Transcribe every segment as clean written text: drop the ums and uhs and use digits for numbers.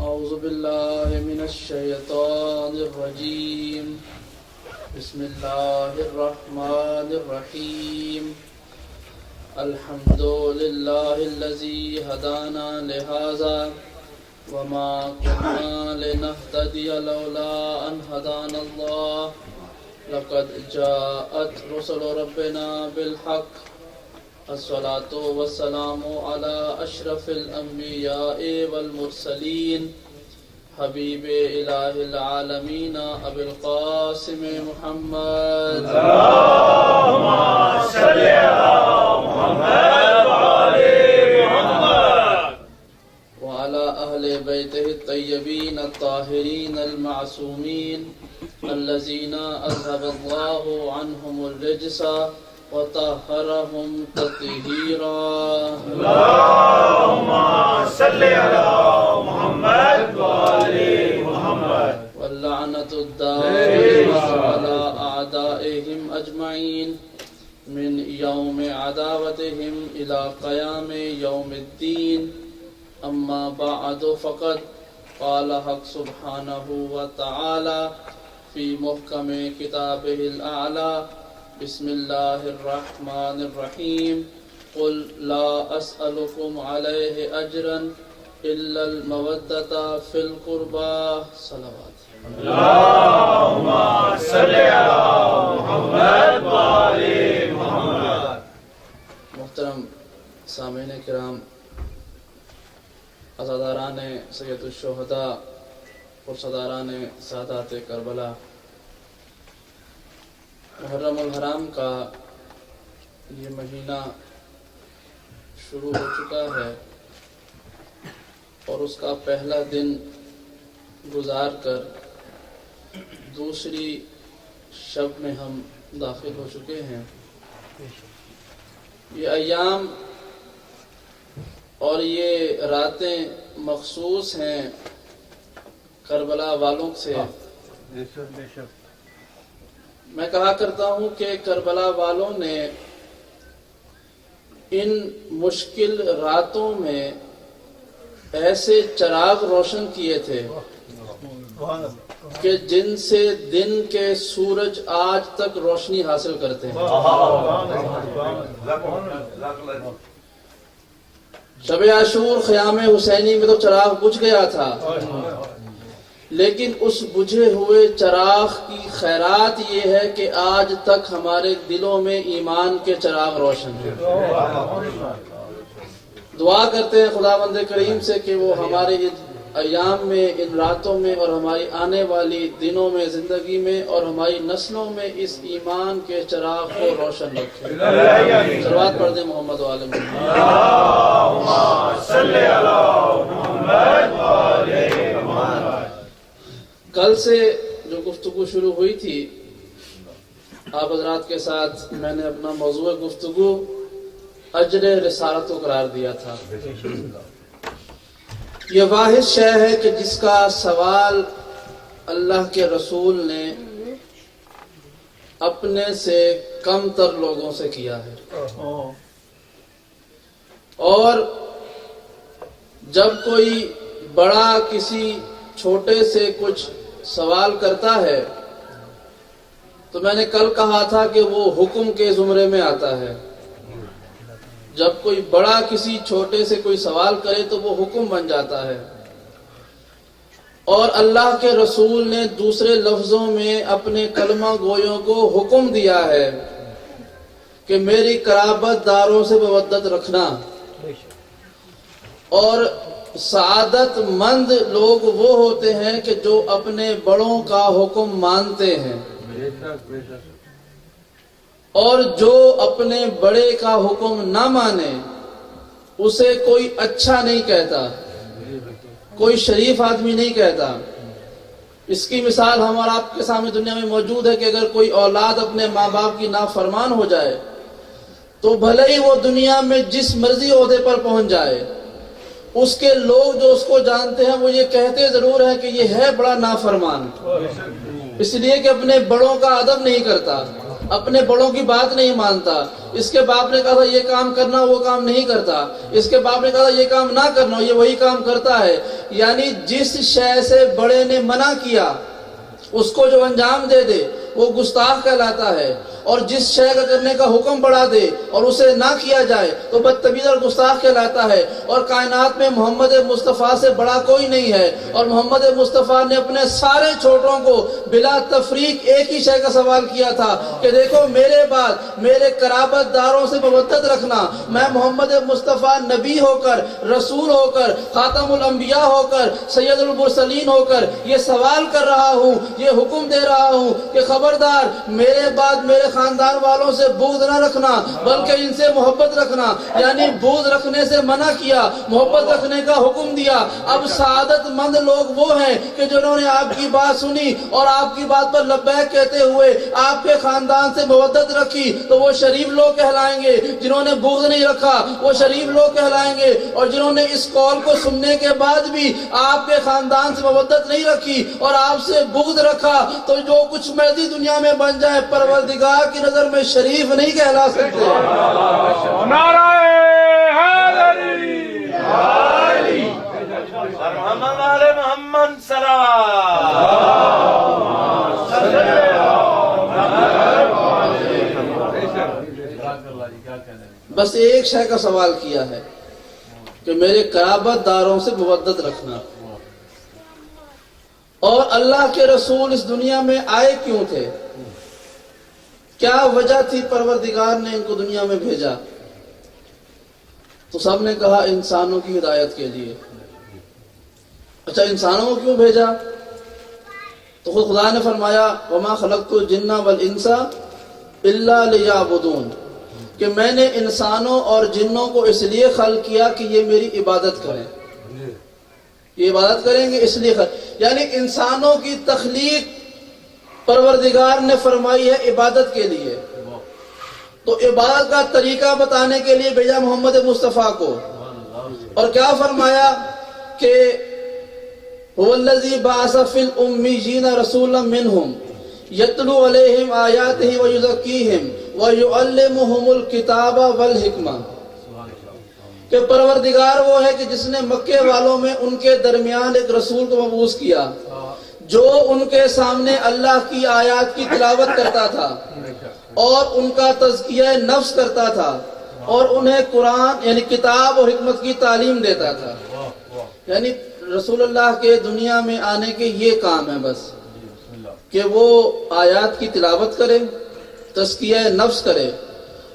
أعوذ بالله من الشيطان الرجيم بسم الله الرحمن الرحيم الحمد لله الذي هدانا لهذا وما كنا لنهتدي لولا أن هدانا الله لقد جاءت رسل ربنا بالحق الصلاة والسلام على أشرف الأنبياء والمرسلين حبيب إله العالمين أبي القاسم محمد اللهم صل على محمد وعلى محمد وعلى أهل بيته الطيبين الطاهرين المعصومين الذين أذهب الله عنهم الرجس وطهرهم تطهيرا اللهم صل على محمد وعلى محمد واللعنة الدائمة على أعدائهم أجمعين من يوم عداوتهم إلى قيام يوم الدين أما بعد فقد قال حق سبحانه وتعالى في محكم كتابه الأعلى بسم الله الرحمن الرحيم قل لا أسألكم عليه أجرا إلا المودة في القربى صلوات اللهم صل على محمد وعلى محمد محترم سامعین کرام، عزاداران سید الشہداء اور صداران سادات کربلا، محرم الحرام کا یہ مہینہ شروع ہو چکا ہے اور اس کا پہلا دن گزار کر دوسری شب میں ہم داخل ہو چکے ہیں۔ یہ ایام اور یہ راتیں مخصوص ہیں کربلا والوں سے۔ میں کہا کرتا ہوں کہ کربلا والوں نے ان مشکل راتوں میں ایسے چراغ روشن کیے تھے کہ جن سے دن کے سورج آج تک روشنی حاصل کرتے ہیں۔ شب عاشور خیام حسینی میں تو چراغ بجھ گیا تھا، لیکن اس بجھے ہوئے چراغ کی خیرات یہ ہے کہ آج تک ہمارے دلوں میں ایمان کے چراغ روشن ہیں۔ دعا کرتے ہیں خداوند کریم سے کہ وہ ہمارے ایام میں، ان راتوں میں اور ہماری آنے والی دنوں میں، زندگی میں اور ہماری نسلوں میں اس ایمان کے چراغ کو روشن رکھے۔ صلوات پڑھ دیں محمد و آل محمد۔ اللهم صل على محمد وعلى محمد۔ کل سے جو گفتگو شروع ہوئی تھی آپ حضرات کے ساتھ، میں نے اپنا موضوع گفتگو اجر رسالت کو قرار دیا تھا۔ یہ واحد شے ہے کہ جس کا سوال اللہ کے رسول نے اپنے سے کم تر لوگوں سے کیا ہے، اور جب کوئی بڑا کسی چھوٹے سے کچھ سوال کرتا ہے تو میں نے کل کہا تھا کہ وہ حکم کے زمرے میں آتا ہے۔ جب کوئی بڑا کسی چھوٹے سے کوئی سوال کرے تو وہ حکم بن جاتا ہے، اور اللہ کے رسول نے دوسرے لفظوں میں اپنے کلمہ گویوں کو حکم دیا ہے کہ میری قرابت داروں سے مودت رکھنا، اور سعادت مند لوگ وہ ہوتے ہیں کہ جو اپنے بڑوں کا حکم مانتے ہیں، اور جو اپنے بڑے کا حکم نہ مانے اسے کوئی اچھا نہیں کہتا، کوئی شریف آدمی نہیں کہتا۔ اس کی مثال ہمارا آپ کے سامنے دنیا میں موجود ہے کہ اگر کوئی اولاد اپنے ماں باپ کی نافرمان ہو جائے تو بھلے ہی وہ دنیا میں جس مرضی عہدے پر پہنچ جائے، اس کے لوگ جو اس کو جانتے ہیں وہ یہ کہتے ضرور ہیں کہ یہ ہے بڑا نافرمان، اس لیے کہ اپنے بڑوں کا ادب نہیں کرتا، اپنے بڑوں کی بات نہیں مانتا، اس کے باپ نے کہا تھا یہ کام کرنا، وہ کام نہیں کرتا، اس کے باپ نے کہا تھا یہ کام نہ کرنا، یہ وہی کام کرتا ہے۔ یعنی جس شے سے بڑے نے منع کیا اس کو جو انجام دے دے وہ گستاخ کہلاتا ہے، اور جس شے کا کرنے کا حکم بڑھا دے اور اسے نہ کیا جائے تو بدتمیز اور گستاخ کہلاتا ہے۔ اور کائنات میں محمد مصطفیٰ سے بڑا کوئی نہیں ہے، اور محمد مصطفیٰ نے اپنے سارے چھوٹوں کو بلا تفریق ایک ہی شے کا سوال کیا تھا کہ دیکھو میرے بعد میرے قرابت داروں سے مودت رکھنا۔ میں محمد مصطفیٰ نبی ہو کر، رسول ہو کر، خاتم الانبیاء ہو کر، سید المرسلین ہو کر یہ سوال کر رہا ہوں، یہ حکم دے رہا ہوں کہ خبردار میرے بعد میرے خاندان والوں سے بغض نہ رکھنا بلکہ ان سے محبت رکھنا۔ یعنی بغض رکھنے سے منع کیا، محبت رکھنے کا حکم دیا۔ اب سعادت مند لوگ وہ ہیں کہ جنہوں نے آپ کی بات سنی اور آپ کی بات پر لبیک کہتے ہوئے آپ کے خاندان سے محبت رکھی تو وہ شریف لوگ کہلائیں گے۔ جنہوں نے بغض نہیں رکھا وہ شریف لوگ کہلائیں گے، اور جنہوں نے اس قول کو سننے کے بعد بھی آپ کے خاندان سے محبت نہیں رکھی اور آپ سے بغض رکھا تو جو کچھ مرضی دنیا میں بن جائے پروردگار کی نظر میں شریف نہیں کہلا سکتے۔ نعرہ حیدری محمد آل محمد بس ایک شے کا سوال کیا ہے کہ میرے قرابت داروں سے مودت رکھنا۔ اور اللہ کے رسول اس دنیا میں آئے کیوں تھے؟ کیا وجہ تھی پروردگار نے ان کو دنیا میں بھیجا؟ تو سب نے کہا انسانوں کی ہدایت کے لیے۔ اچھا انسانوں کو کیوں بھیجا؟ تو خود خدا نے فرمایا وما خلقت الجن والانس الا لیعبدون، کہ میں نے انسانوں اور جنوں کو اس لیے خلق کیا کہ یہ میری عبادت کریں، یہ عبادت کریں گے اس لیے یعنی انسانوں کی تخلیق پروردگار نے فرمائی ہے عبادت کے لیے، تو عبادت کا طریقہ بتانے کے لیے بھیجا محمد مصطفیٰ کو۔ اور کیا فرمایا کہ هو الذی بعث فی الامیین رسولا منہم یتلو علیہم آیاتہ ویزکیہم ویعلمہم الکتاب والحکمہ، کہ پروردگار وہ ہے کہ جس نے مکے والوں میں ان کے درمیان ایک رسول کو مبعوث کیا جو ان کے سامنے اللہ کی آیات کی تلاوت کرتا تھا اور ان کا تزکیہ نفس کرتا تھا اور انہیں قرآن یعنی کتاب اور حکمت کی تعلیم دیتا تھا۔ یعنی رسول اللہ کے دنیا میں آنے کے یہ کام ہے بس کہ وہ آیات کی تلاوت کرے، تزکیہ نفس کرے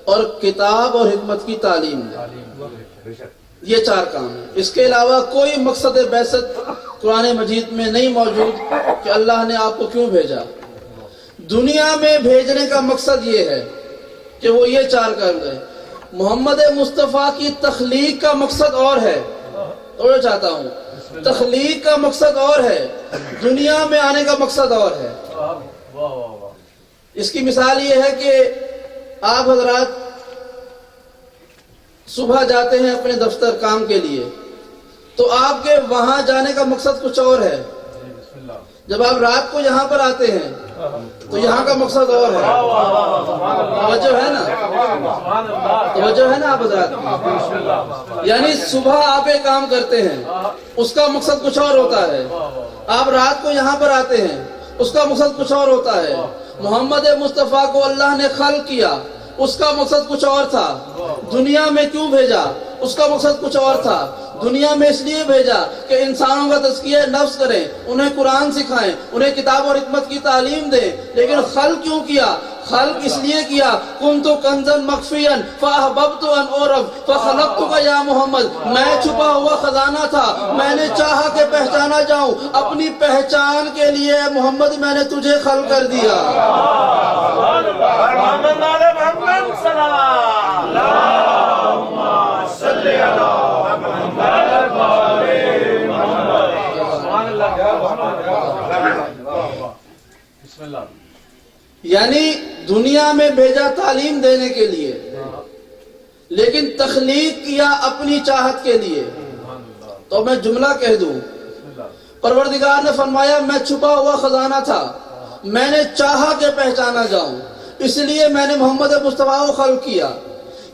اور کتاب اور حکمت کی تعلیم دے۔ یہ چار کام ہیں، اس کے علاوہ کوئی مقصد بعثت قرآن مجید میں نہیں موجود کہ اللہ نے آپ کو کیوں بھیجا۔ دنیا میں بھیجنے کا مقصد یہ ہے کہ وہ یہ چار کام کرے۔ محمد مصطفیٰ کی تخلیق کا مقصد اور ہے، توڑنا چاہتا ہوں، تخلیق کا مقصد اور ہے، دنیا میں آنے کا مقصد اور ہے۔ اس کی مثال یہ ہے کہ آپ حضرات صبح جاتے ہیں اپنے دفتر کام کے لیے تو آپ کے وہاں جانے کا مقصد کچھ اور ہے، جب آپ رات کو یہاں پر آتے ہیں تو یہاں کا مقصد اور ہے۔ توجہ ہے نا، توجہ ہے نا آپ حضرات؟ یعنی صبح آپ ایک کام کرتے ہیں اس کا مقصد کچھ اور ہوتا ہے، آپ رات کو یہاں پر آتے ہیں اس کا مقصد کچھ اور ہوتا ہے۔ محمد مصطفیٰ کو اللہ نے خلق کیا، اس کا مقصد کچھ اور تھا۔ دنیا میں کیوں بھیجا؟ اس کا مقصد کچھ اور تھا۔ دنیا میں اس لیے بھیجا کہ انسانوں کا تزکیہ نفس کریں، انہیں قرآن سکھائیں، انہیں کتاب اور حکمت کی تعلیم دیں۔ لیکن خلق کیوں کیا؟ خلق اس لیے کیا کنت کنزا مخفیا فاحببت ان اعرف فخلقتک یا محمد، میں چھپا ہوا خزانہ تھا، میں نے چاہا کہ پہچانا جاؤں، اپنی پہچان کے لیے محمد میں نے تجھے خلق کر دیا۔ محمد آل محمد سلام اللہم صلی علی محمد وآل محمد۔ سبحان اللہ۔ یعنی دنیا میں بھیجا تعلیم دینے کے لیے، لیکن تخلیق کیا اپنی چاہت کے لیے۔ تو میں جملہ کہہ دوں، پروردگار نے فرمایا میں چھپا ہوا خزانہ تھا، میں نے چاہا کہ پہچانا جاؤں، اس لیے میں نے محمد مصطفیٰ کو خلق کیا۔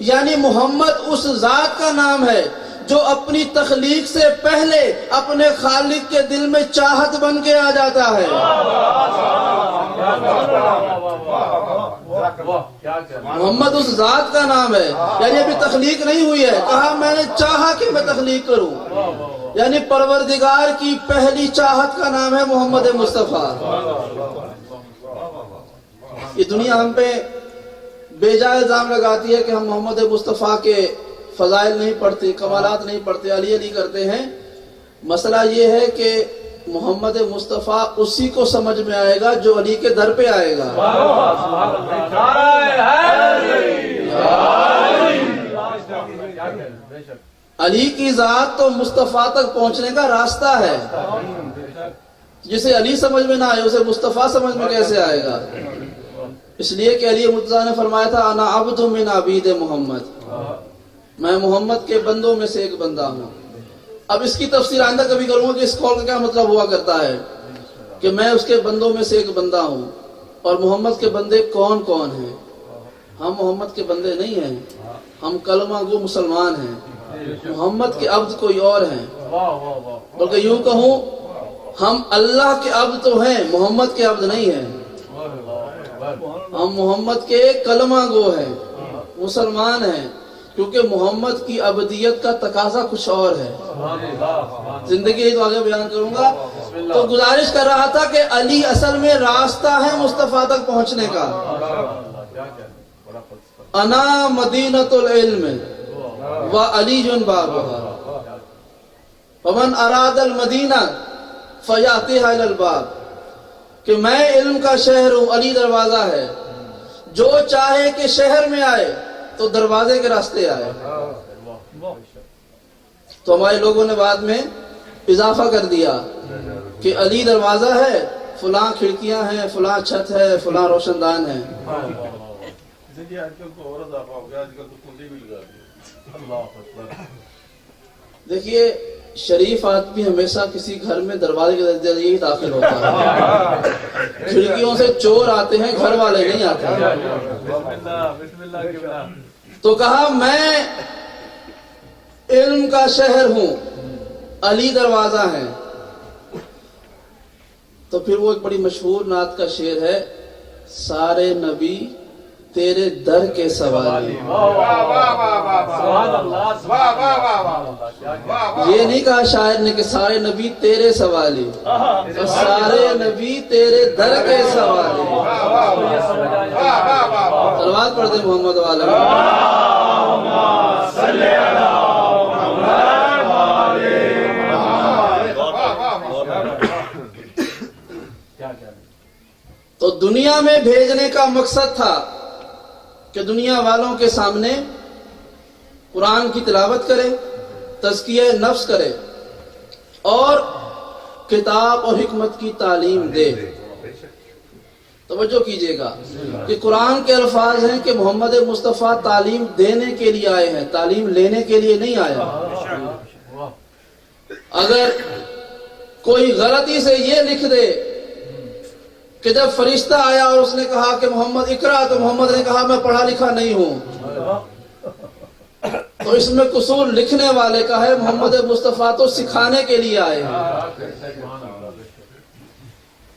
یعنی محمد اس ذات کا نام ہے جو اپنی تخلیق سے پہلے اپنے خالق کے دل میں چاہت بن کے آ جاتا ہے. محمد اس ذات کا نام ہے، یعنی ابھی تخلیق نہیں ہوئی ہے، کہا میں نے چاہا کہ میں تخلیق کروں. یعنی پروردگار کی پہلی چاہت کا نام ہے محمد مصطفیٰ. یہ دنیا ہم پہ بے جا الزام لگاتی ہے کہ ہم محمد مصطفیٰ کے فضائل نہیں پڑھتے، کمالات نہیں پڑھتے، علی علی کرتے ہیں. مسئلہ یہ ہے کہ محمد مصطفیٰ اسی کو سمجھ میں آئے گا جو علی کے در پہ آئے گا. علی کی ذات تو مصطفیٰ تک پہنچنے کا راستہ ہے. جسے علی سمجھ میں نہ آئے اسے مصطفیٰ سمجھ میں کیسے آئے گا؟ اس لیے کہ علی مرتضیٰ نے فرمایا تھا انا عبد من عبید محمد، میں محمد کے بندوں میں سے ایک بندہ ہوں. اب اس کی تفسیر آئندہ کبھی کروں گا کہ اس قول کا کیا مطلب ہوا کرتا ہے کہ میں اس کے بندوں میں سے ایک بندہ ہوں. اور محمد کے بندے کون کون ہیں؟ ہم محمد کے بندے نہیں ہیں، ہم کلمہ گو مسلمان ہیں. محمد کے عبد کوئی اور ہیں، بلکہ یوں کہوں ہم اللہ کے عبد تو ہیں، محمد کے عبد نہیں ہیں. ہم محمد کے کلمہ گو ہیں، مسلمان ہیں، کیونکہ محمد کی عبدیت کا تقاضا کچھ اور ہے. زندگی تو آگے بیان کروں گا. تو گزارش کر رہا تھا کہ علی اصل میں راستہ ہے مصطفیٰ تک پہنچنے کا. انا مدینۃ العلم وعلی بابها فمن اراد المدینہ فیاتیہا الی الباب، کہ میں علم کا شہر ہوں، علی دروازہ ہے، جو چاہے کہ شہر میں آئے تو دروازے کے راستے آئے. تو ہمارے لوگوں نے بعد میں اضافہ کر دیا کہ علی دروازہ ہے، فلاں کھڑکیاں ہیں، فلاں چھت ہے، فلاں روشن دان ہے. دیکھیے شریف آدمی ہمیشہ کسی گھر میں دروازے کے ذریعے ہی داخل ہوتا ہے. کھڑکیوں سے چور آتے ہیں، گھر والے نہیں آتے. تو کہا میں علم کا شہر ہوں، علی دروازہ ہے. تو پھر وہ ایک بڑی مشہور نعت کا شعر ہے، سارے نبی تیرے در کے سوالی. یہ نہیں کہا شاعر نے کہ سارے نبی تیرے سوالی، سارے نبی تیرے در کے سوالی. صلوات پڑھتے محمد والا. تو دنیا میں بھیجنے کا مقصد تھا کہ دنیا والوں کے سامنے قرآن کی تلاوت کرے، تزکیہ نفس کرے اور کتاب اور حکمت کی تعلیم دے. توجہ کیجئے گا کہ قرآن کے الفاظ ہیں کہ محمد مصطفیٰ تعلیم دینے کے لیے آئے ہیں، تعلیم لینے کے لیے نہیں آیا. اگر کوئی غلطی سے یہ لکھ دے کہ جب فرشتہ آیا اور اس نے کہا کہ محمد اقرا، تو محمد نے کہا میں پڑھا لکھا نہیں ہوں، تو اس میں قصور لکھنے والے کا ہے. محمد مصطفیٰ تو سکھانے کے لیے آئے ہیں.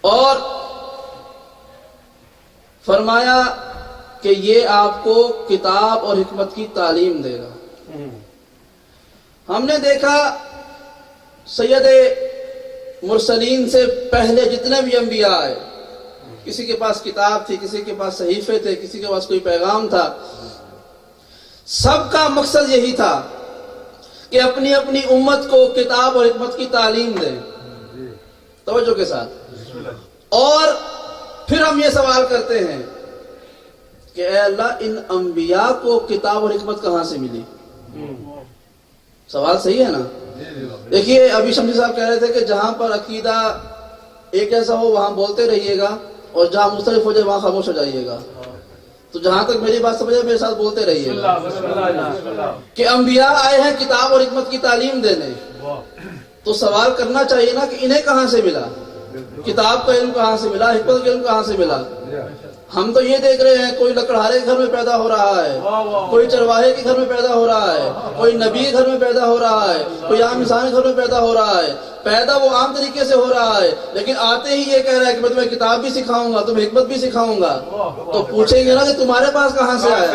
اور فرمایا کہ یہ آپ کو کتاب اور حکمت کی تعلیم دے گا. ہم نے دیکھا سید مرسلین سے پہلے جتنے بھی انبیاء آئے، کسی کے پاس کتاب تھی، کسی کے پاس صحیفے تھے، کسی کے پاس کوئی پیغام تھا. سب کا مقصد یہی تھا کہ اپنی اپنی امت کو کتاب اور حکمت کی تعلیم دیں. توجہ کے ساتھ. اور پھر ہم یہ سوال کرتے ہیں کہ اے اللہ ان انبیاء کو کتاب اور حکمت کہاں سے ملی؟ سوال صحیح ہے نا؟ دیکھیے ابھی شمسی صاحب کہہ رہے تھے کہ جہاں پر عقیدہ ایک جیسا ہو وہاں بولتے رہیے گا، اور جہاں مختلف ہو جائے وہاں خاموش ہو جائیے گا. تو جہاں تک میری بات سمجھے میرے ساتھ بولتے رہیے گا کہ انبیاء آئے ہیں کتاب اور حکمت کی تعلیم دینے. تو سوال کرنا چاہیے نا کہ انہیں کہاں سے ملا، کتاب کا علم کہاں سے ملا، حکمت کا علم کہاں سے ملا. ہم تو یہ دیکھ رہے ہیں کوئی لکڑہارے کے گھر میں پیدا ہو رہا ہے, کوئی چرواہے کے گھر میں پیدا ہو رہا ہے, کوئی نبی کے گھر میں پیدا ہو رہا ہے, کوئی عام انسان کے گھر میں پیدا ہو رہا ہے. پیدا وہ عام طریقے سے ہو رہا ہے, لیکن آتے ہی یہ کہہ رہا ہے کہ میں تمہیں کتاب بھی سکھاؤں گا, تمہیں حکمت بھی سکھاؤں گا. تو پوچھیں گے نا کہ تمہارے پاس کہاں سے آیا؟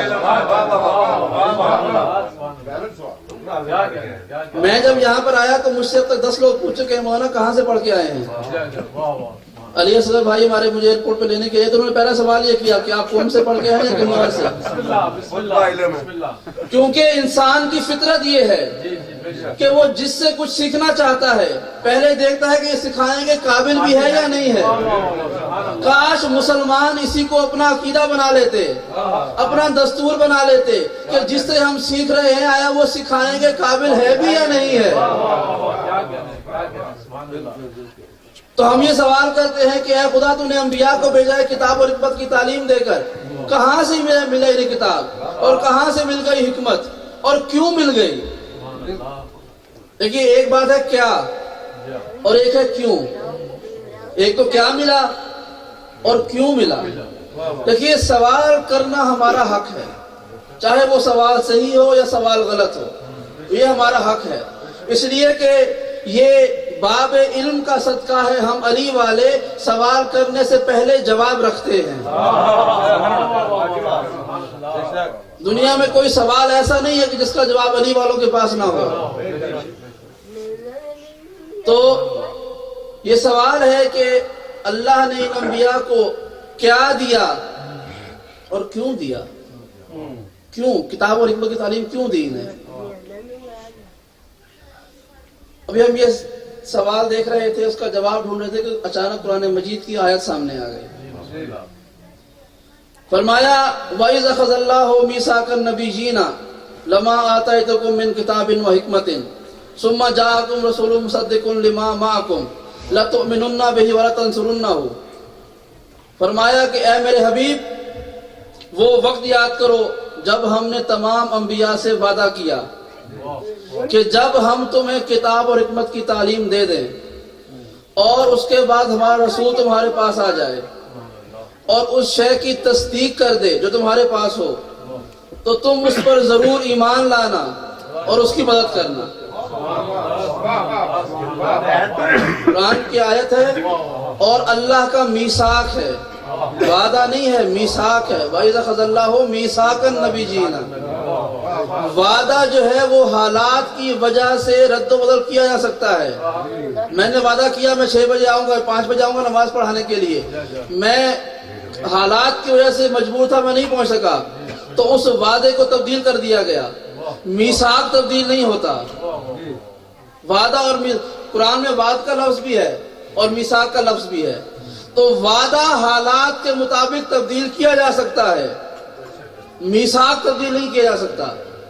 میں جب یہاں پر آیا تو مجھ سے اب تک 10 لوگ پوچھ چکے ہیں مولانا کہاں سے پڑھ کے آئے ہیں. علی اصغر بھائی ہمارے مجھے ایئرپورٹ پہ لینے کے لیے تو انہوں نے پہلا سوال یہ کیا کہ آپ قوم سے پڑھ کے آئے ہیں یا کہیں اور سے؟ کیونکہ انسان کی فطرت یہ ہے کہ وہ جس سے کچھ سیکھنا چاہتا ہے پہلے دیکھتا ہے کہ یہ سکھانے کے قابل بھی ہے یا نہیں ہے. کاش مسلمان اسی کو اپنا عقیدہ بنا لیتے, اپنا دستور بنا لیتے کہ جس سے ہم سیکھ رہے ہیں آیا وہ سکھانے کے قابل ہے بھی یا نہیں ہے. تو ہم یہ سوال کرتے ہیں کہ اے خدا تو نے انبیاء کو بھیجا ہے کتاب اور حکمت کی تعلیم دے کر, کہاں سے ملا یہ کتاب اور کہاں سے مل گئی حکمت اور کیوں مل گئی؟ دیکھیے ایک بات ہے کیا اور ایک ہے کیوں. ایک تو کیا ملا اور کیوں ملا. دیکھیے سوال کرنا ہمارا حق ہے, چاہے وہ سوال صحیح ہو یا سوال غلط ہو, یہ ہمارا حق ہے. اس لیے کہ یہ باب علم کا صدقہ ہے, ہم علی والے سوال کرنے سے پہلے جواب رکھتے ہیں. دنیا میں کوئی سوال ایسا نہیں ہے کہ جس کا جواب علی والوں کے پاس نہ ہو. تو یہ سوال ہے کہ اللہ نے ان انبیاء کو کیا دیا اور کیوں دیا, کیوں کتاب اور حکمت کی تعلیم کیوں دی انہیں. ابھی ہم یہ سوال دیکھ رہے تھے, اس کا جواب ڈھونڈ رہے تھے کہ اچانک قرآن مجید کی آیت سامنے آ گئی. فرمایا وَإِذْ أَخَذَ اللَّهُ مِيثَاقَ النَّبِيِّينَ لَمَا آتَيْتُكُم مِّن كِتَابٍ وَحِكْمَةٍ ثُمَّ جَاءَكُمْ رَسُولٌ مُصَدِّقٌ لِّمَا مَعَكُمْ لَتُؤْمِنُنَّ بِهِ وَلَتَنصُرُنَّهُ. فرمایا کہ اے میرے حبیب وہ وقت یاد کرو جب ہم نے تمام انبیاء سے وعدہ کیا کہ جب ہم تمہیں کتاب اور حکمت کی تعلیم دے دیں اور اس کے بعد ہمارا رسول تمہارے پاس آ جائے اور اس شے کی تصدیق کر دے جو تمہارے پاس ہو, تو تم اس پر ضرور ایمان لانا اور اس کی مدد کرنا. قرآن کی آیت ہے اور اللہ کا میثاق ہے, وعدہ نہیں ہے, میثاق ہے. وَإِذْ أَخَذَ اللَّهُ مِيثَاقَ النَّبِيِّينَ. وعدہ جو ہے وہ حالات کی وجہ سے رد و بدل کیا جا سکتا ہے. میں نے وعدہ کیا میں 6 بجے آؤں گا, 5 بجے آؤں گا نماز پڑھانے کے لیے, میں حالات کی وجہ سے مجبور تھا, میں نہیں پہنچ سکا, تو اس وعدے کو تبدیل کر دیا گیا. میثاق تبدیل نہیں ہوتا. وعدہ اور قرآن میں وعد کا لفظ بھی ہے اور میثاق کا لفظ بھی ہے. تو وعدہ حالات کے مطابق تبدیل کیا جا سکتا ہے, میثاق تبدیل نہیں کیا جا سکتا.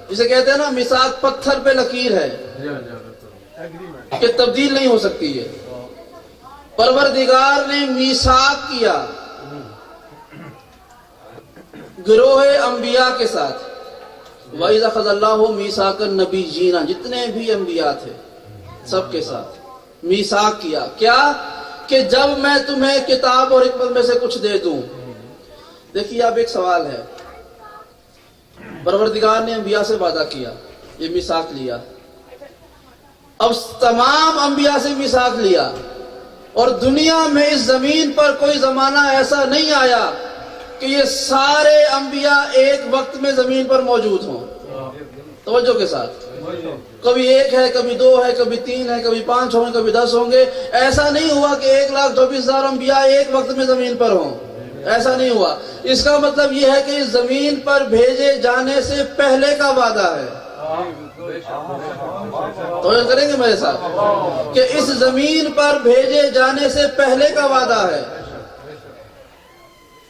جسے کہتے ہیں نا میثاق پتھر پہ لکیر ہے کہ تبدیل نہیں ہو سکتی ہے. پروردگار نے میثاق کیا گروہ انبیاء کے ساتھ. وَإِذْ أَخَذَ اللَّهُ مِيثَاقَ النَّبِيِّينَ, جتنے بھی انبیاء تھے سب کے ساتھ میثاق کیا. کیا کہ جب میں تمہیں کتاب اور حکمت میں سے کچھ دے دوں. دیکھیے اب ایک سوال ہے, پروردگار نے انبیاء سے وعدہ کیا, یہ میثاق لیا, اب تمام انبیاء سے میثاق لیا, اور دنیا میں اس زمین پر کوئی زمانہ ایسا نہیں آیا کہ یہ سارے انبیاء ایک وقت میں زمین پر موجود ہوں. توجہ کے ساتھ, کبھی 1 ہے, کبھی 2 ہے, کبھی 3 ہے, کبھی 5 ہوں گے, کبھی 10 ہوں گے. ایسا نہیں ہوا کہ 1,24,000 انبیاء ایک وقت میں زمین پر ہوں, ایسا نہیں ہوا. اس کا مطلب یہ ہے کہ اس زمین پر بھیجے جانے سے پہلے کا وعدہ ہے. توجہ کریں گے میرے ساتھ کہ اس زمین پر بھیجے جانے سے پہلے کا وعدہ ہے.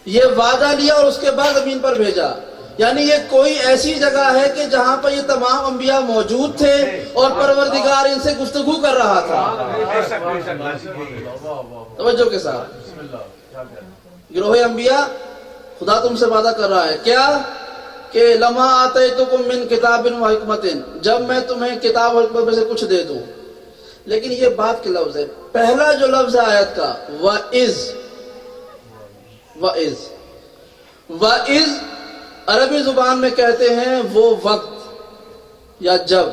یہ وعدہ لیا اور اس کے بعد زمین پر بھیجا. یعنی یہ کوئی ایسی جگہ ہے کہ جہاں پر یہ تمام انبیاء موجود تھے اور پروردگار ان سے گفتگو کر رہا تھا. توجہ کے ساتھ, گروہ انبیاء خدا تم سے وعدہ کر رہا ہے کیا کہ لما آتیتکم من کتاب و حکمت, جب میں تمہیں کتاب و حکمت میں سے کچھ دے دوں. لیکن یہ بات کے لفظ ہے, پہلا جو لفظ ہے آیت کا وَإِذْ, وَإِذْ عربی زبان میں کہتے ہیں وہ وقت یا جب.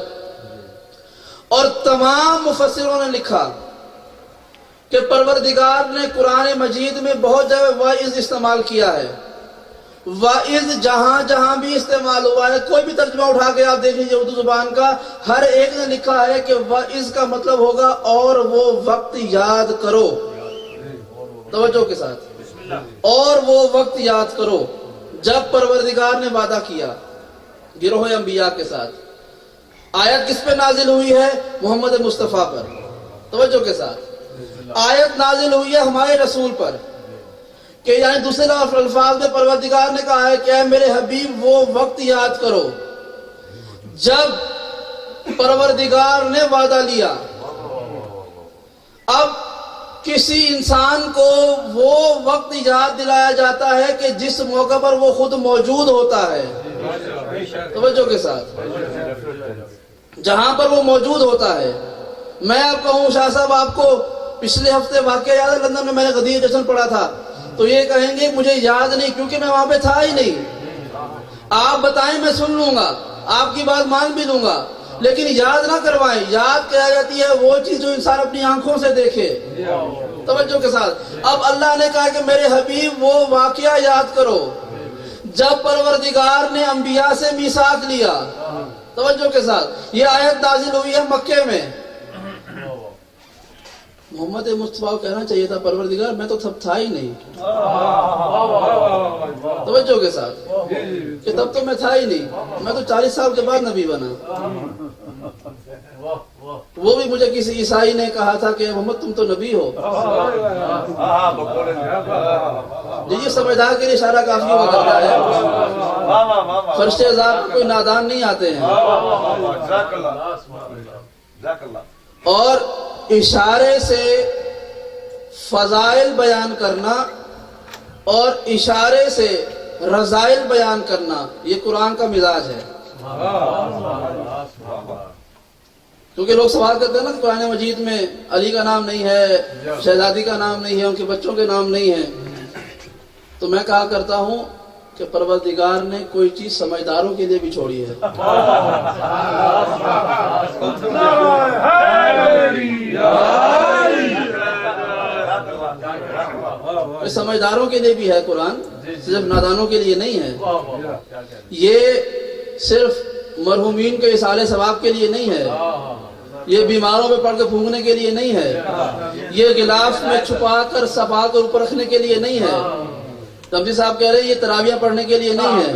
اور تمام مفسروں نے لکھا کہ پروردگار نے قرآن مجید میں بہت جگہ وَإِذْ استعمال کیا ہے. وَإِذْ جہاں جہاں بھی استعمال ہوا ہے، کوئی بھی ترجمہ اٹھا کے آپ دیکھ لیجیے اردو زبان کا، ہر ایک نے لکھا ہے کہ وَإِذْ کا مطلب ہوگا اور وہ وقت یاد کرو. توجہ کے ساتھ، اور وہ وقت یاد کرو جب پروردگار نے وعدہ کیا گروہ انبیاء کے ساتھ. آیت کس پہ نازل ہوئی ہے؟ محمد مصطفیٰ پر. توجہ کے ساتھ، آیت نازل ہوئی ہے ہمارے رسول پر، کہ یعنی دوسرے الفاظ میں پروردگار نے کہا ہے کہ اے میرے حبیب وہ وقت یاد کرو جب پروردگار نے وعدہ لیا. اب کسی انسان کو وہ وقت یاد دلایا جاتا ہے کہ جس موقع پر وہ خود موجود ہوتا ہے. توجہ کے ساتھ، جہاں پر وہ موجود ہوتا ہے. میں آپ کہوں شاہ صاحب آپ کو پچھلے ہفتے واقعہ یاد ہے، لندن میں میں نے غدیر جشن پڑھا تھا، تو یہ کہیں گے مجھے یاد نہیں کیونکہ میں وہاں پہ تھا ہی نہیں. آپ بتائیں میں سن لوں گا، آپ کی بات مان بھی لوں گا، لیکن یاد نہ کروائیں. یاد کیا جاتی ہے وہ چیز جو انسان اپنی آنکھوں سے دیکھے. توجہ کے ساتھ، اب اللہ نے کہا کہ میرے حبیب وہ واقعہ یاد کرو جب پروردگار نے انبیاء سے میثاق لیا. توجہ کے ساتھ، یہ آیت نازل ہوئی ہے مکے میں. محمد مصطفیٰ کو کہنا چاہیے تھا پروردگار میں تو تب تھا ہی نہیں. توجہ کے ساتھ، کہ تب تو میں تھا ہی نہیں، میں تو 40 سال کے بعد نبی بنا. وہ بھی مجھے کسی عیسائی نے کہا تھا کہ محمد تم تو نبی ہو. یہ سمجھدار کے لیے اشارہ کافی ہوا کرتا ہے. فرشتے عذاب کوئی نادان نہیں آتے ہیں. اور اشارے سے فضائل بیان کرنا اور اشارے سے رذائل بیان کرنا یہ قرآن کا مزاج ہے. کیونکہ لوگ سوال کرتے ہیں نا کہ قرآن مجید میں علی کا نام نہیں ہے، شہزادی کا نام نہیں ہے، ان کے بچوں کے نام نہیں ہے. تو میں کہا کرتا ہوں کہ پروردگار نے کوئی چیز سمجھداروں کے لیے بھی چھوڑی ہے. سمجھداروں کے لیے بھی ہے قرآن، صرف نادانوں کے لیے نہیں ہے. یہ صرف مرحومین کے اصالہ ثواب کے لیے نہیں ہے، یہ بیماروں پہ پڑھ کے پھونکنے کے لیے نہیں ہے، یہ غلاف میں چھپا کر صفا کر اوپر رکھنے کے لیے نہیں ہے. تمجید صاحب کہہ رہے ہیں یہ تراویح پڑھنے کے لیے نہیں ہے.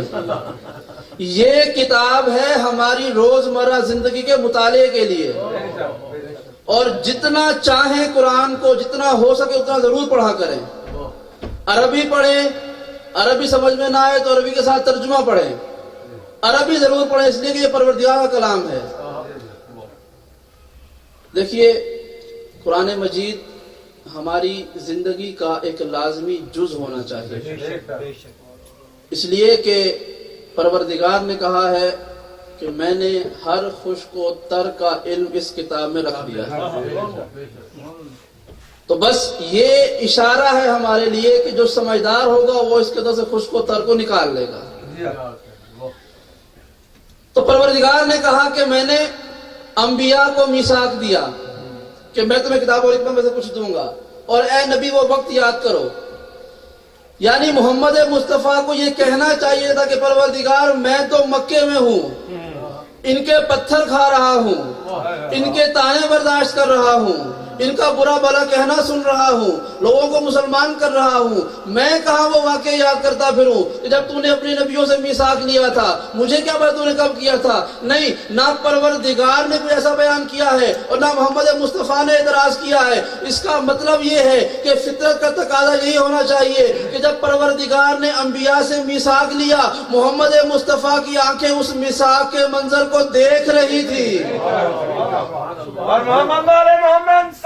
یہ کتاب ہے ہماری روزمرہ زندگی کے مطالعے کے لیے. اور جتنا چاہیں قرآن کو جتنا ہو سکے اتنا ضرور پڑھا کریں. عربی پڑھیں، عربی سمجھ میں نہ آئے تو عربی کے ساتھ ترجمہ پڑھیں. عربی ضرور پڑھیں اس لیے کہ یہ پروردگار کا کلام ہے. دیکھیے قرآن مجید ہماری زندگی کا ایک لازمی جز ہونا چاہیے، اس لیے کہ پروردگار نے کہا ہے کہ میں نے ہر خشک و تر کا علم اس کتاب میں رکھ دیا ہے. تو بس یہ اشارہ ہے ہمارے لیے کہ جو سمجھدار ہوگا وہ اس کے اندر سے خشک و تر کو نکال لے گا. تو پروردگار نے کہا کہ میں نے انبیاء کو میثاق دیا کہ میں تمہیں کتاب اور حکمت میں سے کچھ دوں گا، اور اے نبی وہ وقت یاد کرو. یعنی محمد مصطفیٰ کو یہ کہنا چاہیے تھا کہ پروردگار میں تو مکے میں ہوں، ان کے پتھر کھا رہا ہوں، ان کے طعنے برداشت کر رہا ہوں، ان کا برا بھلا کہنا سن رہا ہوں، لوگوں کو مسلمان کر رہا ہوں. میں کہاں وہ واقعہ یاد کرتا پھروں کہ جب تو نے اپنے نبیوں سے میثاق لیا تھا، مجھے کیا پتا تو نے کب کیا تھا. نہیں، نہ پروردگار نے کوئی ایسا بیان کیا ہے اور نہ محمد مصطفیٰ نے اعتراض کیا ہے. اس کا مطلب یہ ہے کہ فطرت کا تقاضا یہی ہونا چاہیے کہ جب پروردگار نے انبیاء سے میثاق لیا، محمد مصطفیٰ کی آنکھیں اس میثاق کے منظر کو دیکھ رہی تھی. اور محمد علیہ محمد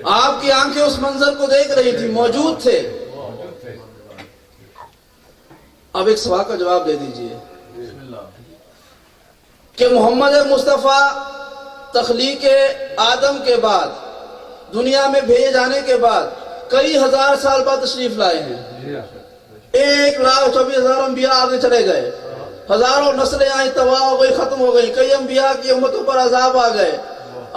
آپ کی آنکھیں اس منظر کو دیکھ رہی تھی، موجود تھے. اب ایک سوال کا جواب دے دیجئے کہ محمد مصطفیٰ تخلیق آدم کے بعد دنیا میں بھیجے جانے کے بعد کئی ہزار سال بعد تشریف لائے ہیں. 1,24,000 انبیاء آگے چلے گئے، ہزاروں نسلیں آئیں، تباہ ہو گئی، ختم ہو گئی. کئی انبیاء کی امتوں پر عذاب آ گئے،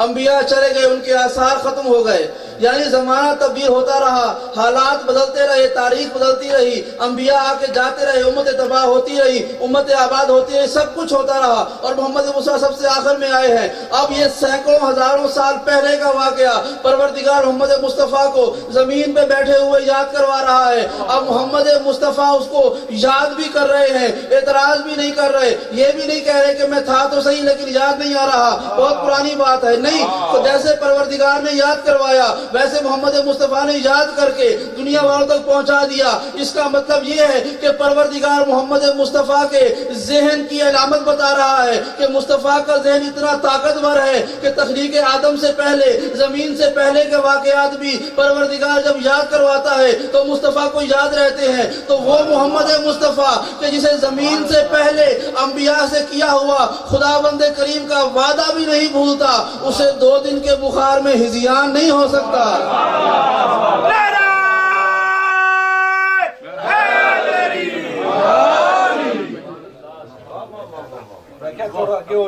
انبیاء چلے گئے، ان کے آثار ختم ہو گئے. یعنی زمانہ تبدیل ہوتا رہا، حالات بدلتے رہے، تاریخ بدلتی رہی، انبیاء آ کے جاتے رہے، امتیں تباہ ہوتی رہی، امتیں آباد ہوتی رہی، سب کچھ ہوتا رہا. اور محمد مصطفیٰ سب سے آخر میں آئے ہیں. اب یہ سینکڑوں ہزاروں سال پہلے کا واقعہ پروردگار محمد مصطفیٰ کو زمین پہ بیٹھے ہوئے یاد کروا رہا ہے. اب محمد مصطفیٰ اس کو یاد بھی کر رہے ہیں، اعتراض بھی نہیں کر رہے، یہ بھی نہیں کہہ رہے کہ میں تھا تو صحیح لیکن یاد نہیں آ رہا، بہت پرانی بات ہے. نہیں، تو جیسے پروردگار نے یاد کروایا ویسے محمد مصطفیٰ نے یاد کر کے دنیا والوں تک پہنچا دیا. اس کا مطلب یہ ہے کہ پروردگار محمد مصطفیٰ کے ذہن کی علامت بتا رہا ہے کہ مصطفیٰ کا ذہن اتنا طاقتور ہے کہ تخلیق آدم سے پہلے، زمین سے پہلے کے واقعات بھی پروردگار جب یاد کرواتا ہے تو مصطفیٰ کو یاد رہتے ہیں. تو وہ محمد مصطفیٰ کہ جسے زمین سے پہلے انبیاء سے کیا ہوا خداوند کریم کا وعدہ بھی نہیں بھولتا، اسے 2 دن کے بخار میں ہذیان نہیں ہو سکتا.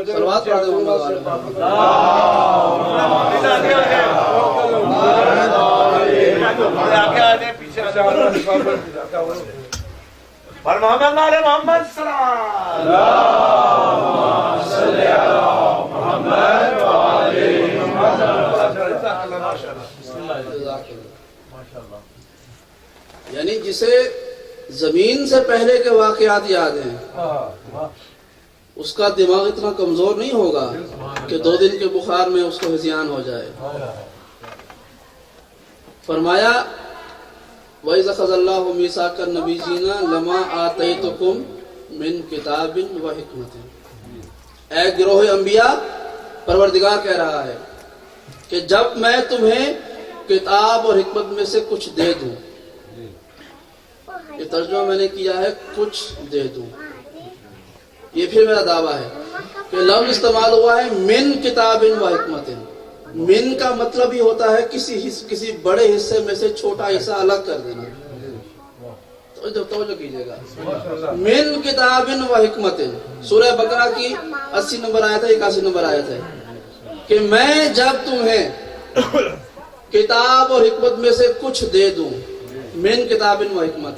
سلوات پڑھ دیں محمد والے. پر محمد والے محمد یعنی جسے زمین سے پہلے کے واقعات یاد ہیں اس کا دماغ اتنا کمزور نہیں ہوگا کہ 2 دن کے بخار میں اس کو ہذیان ہو جائے. فرمایا وَإِذْ أَخَذَ اللَّهُ مِيثَاقَ النَّبِيِّينَ لَمَا آتَيْتُكُم مِّن كِتَابٍ وَحِكْمَةٍ. اے گروہ انبیاء، پروردگار کہہ رہا ہے کہ جب میں تمہیں کتاب اور حکمت میں سے کچھ دے دوں، یہ ترجمہ میں نے کیا ہے کچھ دے دوں، یہ پھر میرا دعویٰ ہے کہ لفظ استعمال ہوا ہے من کتاب و حکمت. من کا مطلب ہی ہوتا ہے کسی بڑے حصے میں سے چھوٹا حصہ الگ کر دینا. توجہ کیجئے گا. من کتاب و حکمت، سورہ بقرہ کی 80 نمبر آیت ہے، 81 نمبر آیت ہے کہ میں جب تمہیں کتاب اور حکمت میں سے کچھ دے دوں، من کتاب و حکمت،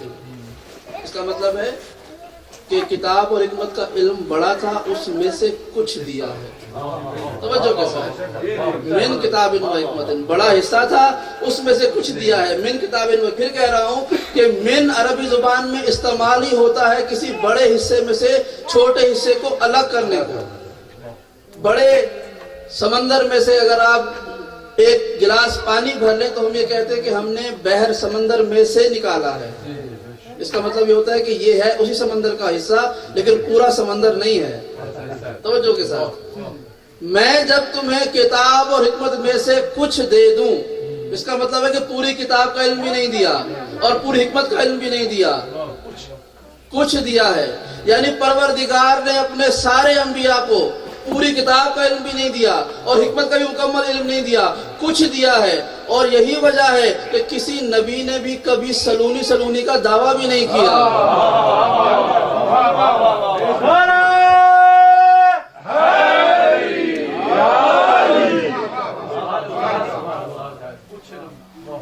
اس کا مطلب ہے کہ کتاب اور حکمت کا علم بڑا تھا، اس میں سے کچھ دیا ہے. توجہ کے ساتھ، من کتاب و حکمت، بڑا حصہ تھا اس میں سے کچھ دیا ہے. من کتاب و، پھر کہہ رہا ہوں کہ من عربی زبان میں استعمال ہی ہوتا ہے کسی بڑے حصے میں سے چھوٹے حصے کو الگ کرنے کو. بڑے سمندر میں سے اگر آپ ایک گلاس پانی بھر لیں تو ہم یہ کہتے ہیں کہ ہم نے بحر سمندر میں سے نکالا ہے. اس کا مطلب یہ ہوتا ہے کہ یہ ہے اسی سمندر کا حصہ لیکن پورا سمندر نہیں ہے. توجہ کے ساتھ، میں جب تمہیں کتاب اور حکمت میں سے کچھ دے دوں، اس کا مطلب ہے کہ پوری کتاب کا علم بھی نہیں دیا اور پوری حکمت کا علم بھی نہیں دیا، کچھ دیا ہے. یعنی پروردگار نے اپنے سارے انبیاء کو پوری کتاب کا علم بھی نہیں دیا اور حکمت کا بھی مکمل علم نہیں دیا، کچھ دیا ہے. اور یہی وجہ ہے کہ کسی نبی نے بھی کبھی سلونی کا دعویٰ بھی نہیں کیا.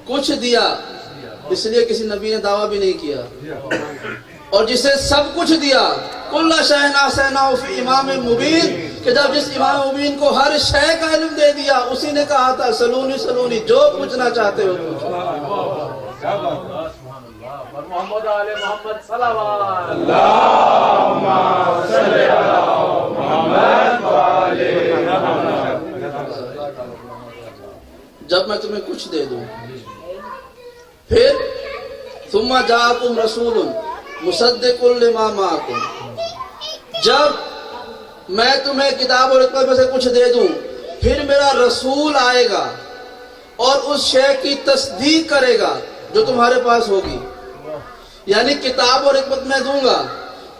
کچھ دیا، اس لیے کسی نبی نے دعویٰ بھی نہیں کیا. اور جسے سب کچھ دیا، کل شیء احصیناہ فی امام مبین، کہ جب جس امام مبین کو ہر شے کا علم دے دیا اسی نے کہا تھا سلونی جو پوچھنا چاہتے ہو پوچھو. محمد آل محمد صلوات اللہم صلی علی محمد وآل محمد. جب میں تمہیں کچھ دے دوں، پھر ثم جاءکم رسول مصدق لما معکم، جب میں تمہیں کتاب اور حکمت میں سے کچھ دے دوں پھر میرا رسول آئے گا اور اس شے کی تصدیق کرے گا جو تمہارے پاس ہوگی. یعنی کتاب اور حکمت میں دوں گا،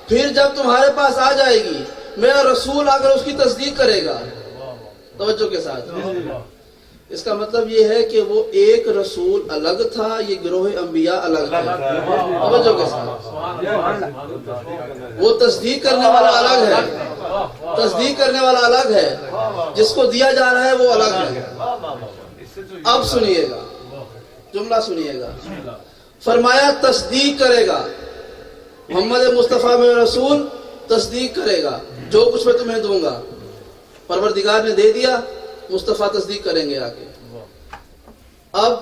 پھر جب تمہارے پاس آ جائے گی میرا رسول آ کر اس کی تصدیق کرے گا. توجہ کے ساتھ. اس کا مطلب یہ ہے کہ وہ ایک رسول الگ تھا, یہ گروہ انبیاء الگ تھا. توجہ کے ساتھ. وہ تصدیق کرنے والا الگ ہے, تصدیق کرنے والا الگ ہے, جس کو دیا جا رہا ہے وہ الگ ہے. اب سنیے گا, جملہ سنیے گا. فرمایا تصدیق کرے گا, محمد مصطفیٰ میں رسول تصدیق کرے گا جو کچھ میں تمہیں دوں گا. پروردگار نے دے دیا, مصطفیٰ تصدیق کریں گے آگے. اب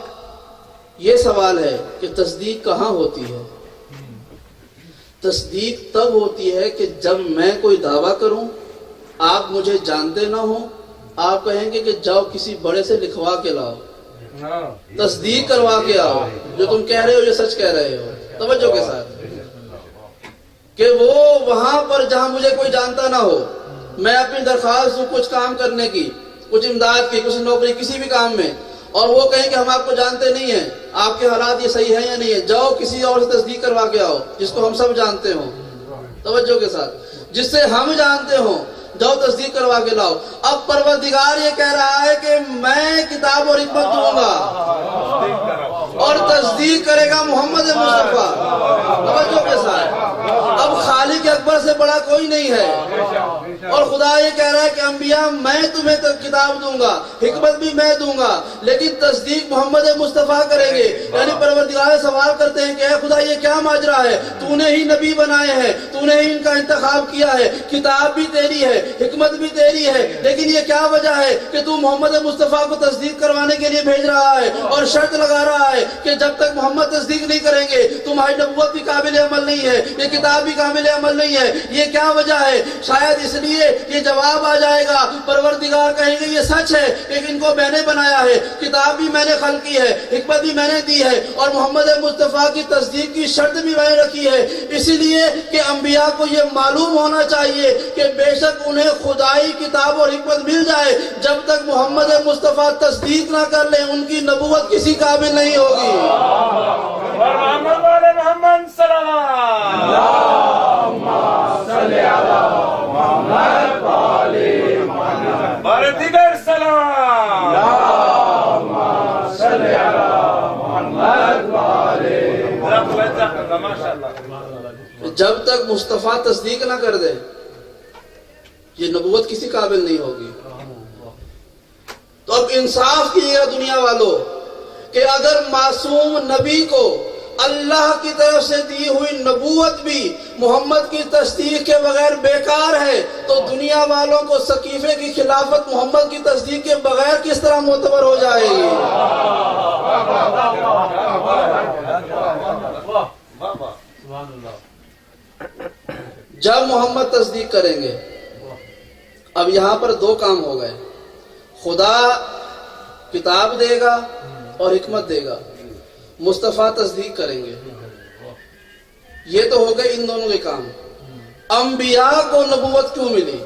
یہ سوال ہے کہ تصدیق کہاں ہوتی ہے؟ تصدیق تب ہوتی ہے کہ جب میں کوئی دعویٰ کروں, آپ مجھے جانتے نہ ہوں, آپ کہیں گے کہ جاؤ کسی بڑے سے لکھوا کے لاؤ, تصدیق کروا کے آؤ, جو تم کہہ رہے ہو یہ سچ کہہ رہے ہو. توجہ کے ساتھ. کہ وہ وہاں پر جہاں مجھے کوئی جانتا نہ ہو, میں اپنی درخواست دوں کچھ کام کرنے کی, کچھ امداد کی, کچھ نوکری, کسی بھی کام میں, اور وہ کہیں کہ ہم آپ کو جانتے نہیں ہیں, آپ کے حالات یہ صحیح ہیں یا نہیں ہے, جاؤ کسی اور سے تصدیق کروا کے آؤ جس کو ہم سب جانتے ہوں. توجہ کے ساتھ. جس سے ہم جانتے ہوں جاؤ تصدیق کروا کے لاؤ. اب پروردگار یہ کہہ رہا ہے کہ میں کتاب اور حکمت دوں گا اور تصدیق کرے گا محمد مصطفیٰ. توجہ کے ساتھ. اب خالق اکبر سے بڑا کوئی نہیں ہے, اور خدا یہ کہہ رہا ہے کہ انبیاء میں تمہیں کتاب دوں گا, حکمت بھی میں دوں گا, لیکن تصدیق محمد مصطفیٰ کریں گے. یعنی پروردگار سوال کرتے ہیں کہ اے خدا یہ کیا ماجرا ہے, تو نے ہی نبی بنائے ہیں, تو نے ہی ان کا انتخاب کیا ہے, کتاب بھی تیری ہے, حکمت بھی تیری ہے, لیکن یہ کیا وجہ ہے کہ تو محمد مصطفیٰ کو تصدیق کروانے کے لیے بھیج رہا ہے اور شرط لگا رہا ہے کہ جب تک محمد تصدیق نہیں کریں گے تمہاری نبوت بھی قابل عمل نہیں ہے, یہ کتاب بھی قابل عمل نہیں ہے. یہ کیا وجہ ہے؟ شاید اس لیے یہ جواب آ جائے گا, پروردگار کہیں گے یہ سچ ہے کہ ان کو میں نے بنایا ہے, کتاب بھی میں نے خلق کی ہے, حکمت بھی میں نے دی ہے, اور محمد مصطفیٰ کی تصدیق کی شرط بھی میں نے رکھی ہے. اسی لیے کہ انبیاء کو یہ معلوم ہونا چاہیے کہ بے شک انہیں خدائی کتاب اور حکمت مل جائے, جب تک محمد مصطفیٰ تصدیق نہ کر لیں ان کی نبوت کسی قابل نہیں ہوگی. محمد والے محمد صلوات. بار دیگر سلام. جب تک مصطفیٰ تصدیق نہ کر دے یہ نبوت کسی قابل نہیں ہوگی. تو اب انصاف کیجیے گا دنیا والوں کہ اگر معصوم نبی کو اللہ کی طرف سے دی ہوئی نبوت بھی محمد کی تصدیق کے بغیر بیکار ہے, تو دنیا والوں کو سقیفے کی خلافت محمد کی تصدیق کے بغیر کس طرح معتبر ہو جائے گی؟ جب محمد تصدیق کریں گے, اب یہاں پر دو کام ہو گئے, خدا کتاب دے گا اور حکمت دے گا, مصطفیٰ تصدیق کریں گے. یہ تو ہو گئے ان دونوں کے کام. انبیاء کو نبوت کیوں ملی؟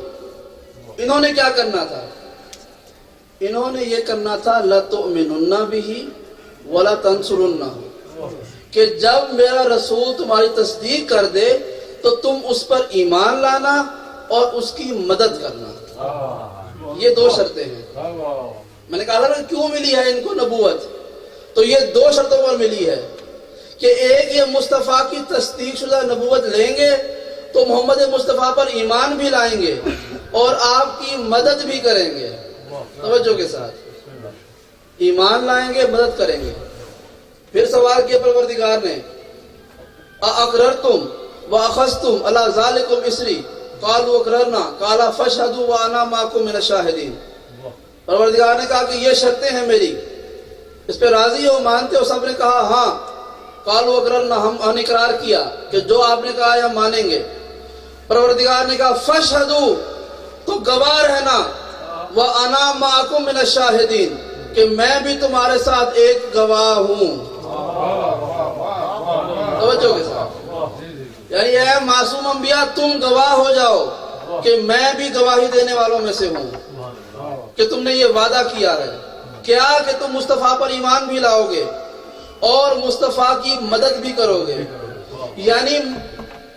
انہوں نے کیا کرنا تھا؟ انہوں نے یہ کرنا تھا لَتُؤْمِنُنَّ بِهِ وَلَا تَنْصُرُنَّهُ, کہ جب میرا رسول تمہاری تصدیق کر دے تو تم اس پر ایمان لانا اور اس کی مدد کرنا. یہ دو شرطیں ہیں. میں نے کہا تھا کیوں ملی ہے ان کو نبوت, تو یہ دو شرطوں پر ملی ہے کہ ایک یہ مصطفیٰ کی تصدیق شدہ نبوت لیں گے تو محمد مصطفیٰ پر ایمان بھی لائیں گے اور آپ کی مدد بھی کریں گے. توجہ کے ساتھ. ایمان لائیں گے, مدد کریں گے. پھر سوال کیا پروردگار نے, اَأَقْرَرْتُمْ وَأَخَذْتُمْ عَلَىٰ ذَلِكُمْ إِصْرِي قَالُوا أَقْرَرْنَا قَالَ فَاشْهَدُوا وَأَنَا مَعَكُمْ مِنَ الشَّاهِدِينَ. پروردگار نے کہا کہ یہ شرطیں ہیں میری, اس پہ راضی ہو, مانتے ہو؟ سب نے کہا ہاں. قالوا اقررنا, ہم نے اقرار کیا کہ جو آپ نے کہا ہے ہم مانیں گے. پروردگار نے کہا فاشہدوا, تو گواہ رہنا, وَأَنَا مَعَكُمْ مِنَ الشَّاهِدِينَ, کہ میں بھی تمہارے ساتھ ایک گواہ ہوں. توجہ کے ساتھ. یعنی اے معصوم انبیاء تم گواہ ہو جاؤ کہ میں بھی گواہی دینے والوں میں سے ہوں کہ تم نے یہ وعدہ کیا ہے کیا کہ تم مصطفیٰ پر ایمان بھی لاؤ گے اور مصطفیٰ کی مدد بھی کرو گے. یعنی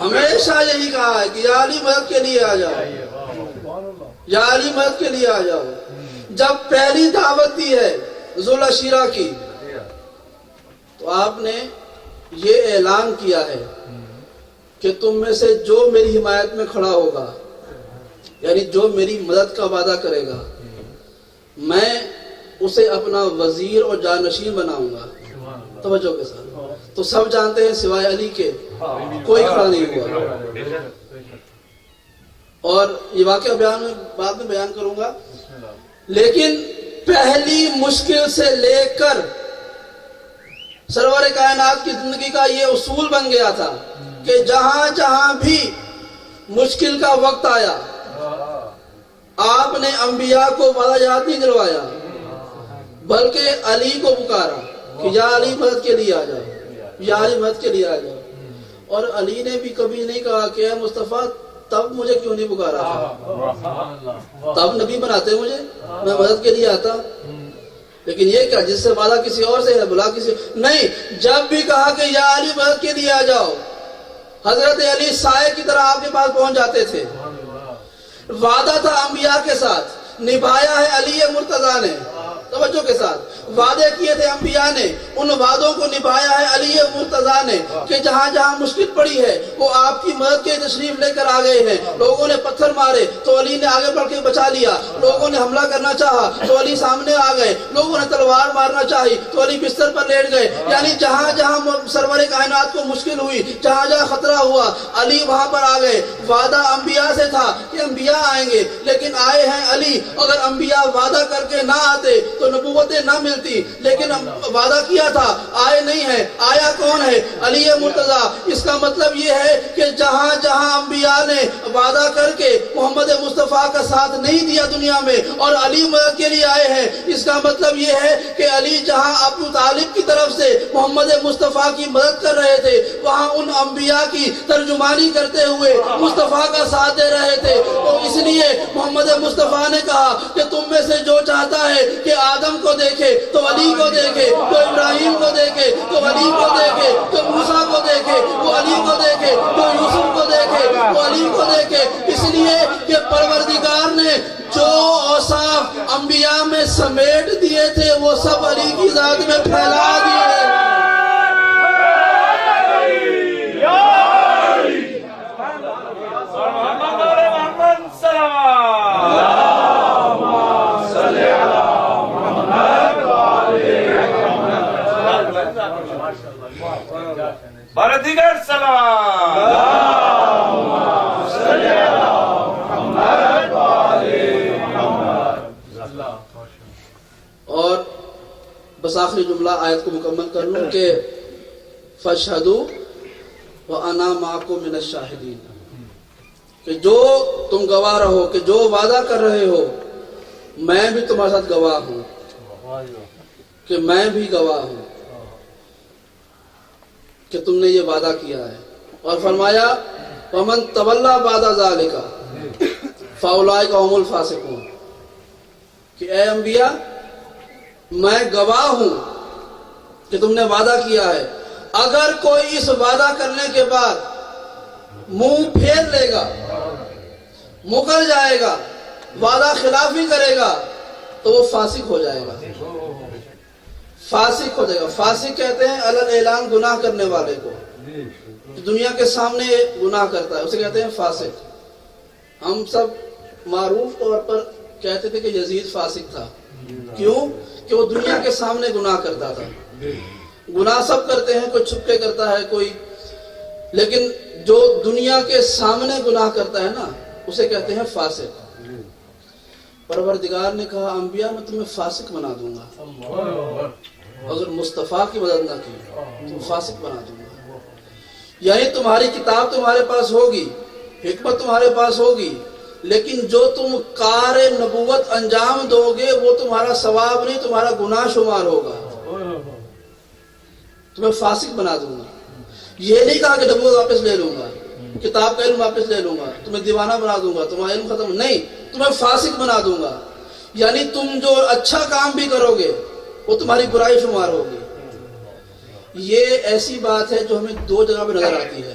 ہمیشہ یہی کہا ہے کہ یا علی مدد کے لیے آ جاؤ، یا علی مدد کے لیے آ جاؤ۔ جب پہلی دعوت دی ہے ذوالعشیرہ کی تو آپ نے یہ اعلان کیا ہے کہ تم میں سے جو میری حمایت میں کھڑا ہوگا، یعنی جو میری مدد کا وعدہ کرے گا، میں اسے اپنا وزیر اور جانشین بناؤں گا۔ توجہ کے ساتھ، تو سب جانتے ہیں سوائے علی کے کوئی کھڑا نہیں ہوا، اور یہ واقعہ بعد میں بیان کروں گا۔ لیکن پہلی مشکل سے لے کر سرور کائنات کی زندگی کا یہ اصول بن گیا تھا کہ جہاں جہاں بھی مشکل کا وقت آیا آپ نے انبیاء کو وعدہ یاد نہیں دلوایا، بلکہ علی کو پکارا کہ یا علی مدد کے لیے آ جاؤ، یا علی مدد کے لیے آ جاؤ۔ اور علی نے بھی کبھی نہیں کہا کہ اے مصطفیٰ تب مجھے کیوں نہیں پکارا تھا، تب نبی بناتے مجھے، میں مدد کے لیے آتا۔ لیکن یہ کیا جس سے وعدہ کسی اور سے ہے بلا کسی نہیں، جب بھی کہا کہ یا علی مدد کے لیے آ جاؤ، حضرت علی سائے کی طرح آپ کے پاس پہنچ جاتے تھے۔ وعدہ تھا انبیاء کے ساتھ، نبھایا ہے علی مرتضیٰ نے۔ توجہ کے ساتھ، وعدے کیے تھے انبیاء نے، ان وعدوں کو نبھایا ہے علی مرتضیٰ نے کہ جہاں جہاں مشکل پڑی ہے وہ آپ کی مدد کے تشریف لے کر آ گئے ہیں۔ لوگوں نے پتھر مارے تو علی نے آگے بڑھ کے بچا لیا، لوگوں نے حملہ کرنا چاہا تو علی سامنے آ گئے، لوگوں نے تلوار مارنا چاہی تو علی بستر پر لیٹ گئے۔ یعنی جہاں جہاں سرور کائنات کو مشکل ہوئی، جہاں جہاں خطرہ ہوا، علی وہاں پر آ گئے۔ وعدہ انبیاء سے تھا کہ انبیاء آئیں گے، لیکن آئے ہیں علی۔ اگر انبیاء وعدہ کر کے نہ آتے تو نبوتیں نہ ملتی، لیکن وعدہ کیا تھا، آئے نہیں ہیں۔ آیا کون ہے؟ علی مرتضیٰ۔ اس کا مطلب یہ ہے کہ جہاں جہاں انبیاء نے وعدہ کر کے محمد مصطفیٰ کا ساتھ نہیں دیا دنیا میں اور علی مدد کے لیے آئے ہیں، اس کا مطلب یہ ہے کہ علی جہاں ابو طالب کی طرف سے محمد مصطفیٰ کی مدد کر رہے تھے، وہاں ان انبیاء کی ترجمانی کرتے ہوئے مصطفیٰ کا ساتھ دے رہے تھے۔ تو اس لیے محمد مصطفیٰ نے کہا کہ تم میں سے جو چاہتا ہے کہ آدم کو دیکھے تو علی کو دیکھے، تو ابراہیم کو دیکھے تو علی کو دیکھے، تو موسیٰ کو دیکھے تو علی کو دیکھے، تو یوسف کو دیکھے تو علی کو دیکھے۔ اس لیے کہ پروردگار نے جو اوصاف انبیاء میں سمیٹ دیے تھے وہ سب علی کی ذات میں پھیلا دیے۔ دیگر سلام اور بس آخری جملہ آیت کو مکمل کر لوں کہ فَاشْهَدُوا وَأَنَا مَعَكُم مِّنَ الشَّاهِدِينَ، کہ جو تم گواہ رہو کہ جو وعدہ کر رہے ہو میں بھی تمہارے ساتھ گواہ ہوں، کہ میں بھی گواہ ہوں کہ تم نے یہ وعدہ کیا ہے۔ اور فرمایا وَمَن تَوَلَّىٰ بَعْدَ ذَلِكَ فَأُولَٰئِكَ هُمُ الْفَاسِقُونَ، کہ اے انبیاء میں گواہ ہوں کہ تم نے وعدہ کیا ہے، اگر کوئی اس وعدہ کرنے کے بعد منہ پھیر لے گا، مکر جائے گا، وعدہ خلافی کرے گا تو وہ فاسق ہو جائے گا، فاسق ہو جائے گا۔ فاسق کہتے ہیں علل اعلان گناہ کرنے والے کو، دنیا کے سامنے گناہ کرتا ہے اسے کہتے ہیں فاسق۔ ہم سب معروف طور پر کہتے تھے کہ یزید فاسق تھا، کیوں؟ کہ وہ دنیا کے سامنے گناہ کرتا تھا۔ گناہ سب کرتے ہیں، کوئی چھپ کے کرتا ہے کوئی، لیکن جو دنیا کے سامنے گناہ کرتا ہے نا اسے کہتے ہیں فاسق۔ پروردگار نے کہا انبیاء میں تمہیں فاسق بنا دوں گا، اگر مصطفیٰ کی مدد نہ کی تو فاسق بنا دوں گا۔ یعنی تمہاری کتاب تمہارے پاس ہوگی، حکمت تمہارے پاس ہوگی، لیکن جو تم کار نبوت انجام دو گے وہ تمہارا ثواب نہیں تمہارا گناہ شمار ہوگا، تمہیں فاسق بنا دوں گا۔ یہ نہیں کہا کہ نبوت واپس لے لوں گا، کتاب کا علم واپس لے لوں گا، تمہیں دیوانہ بنا دوں گا، تمہارا علم ختم نہیں، تمہیں فاسق بنا دوں گا۔ یعنی تم جو اچھا کام بھی کرو گے وہ تمہاری برائی شمار ہوگی۔ یہ ایسی بات ہے جو ہمیں دو جگہ پہ نظر آتی ہے۔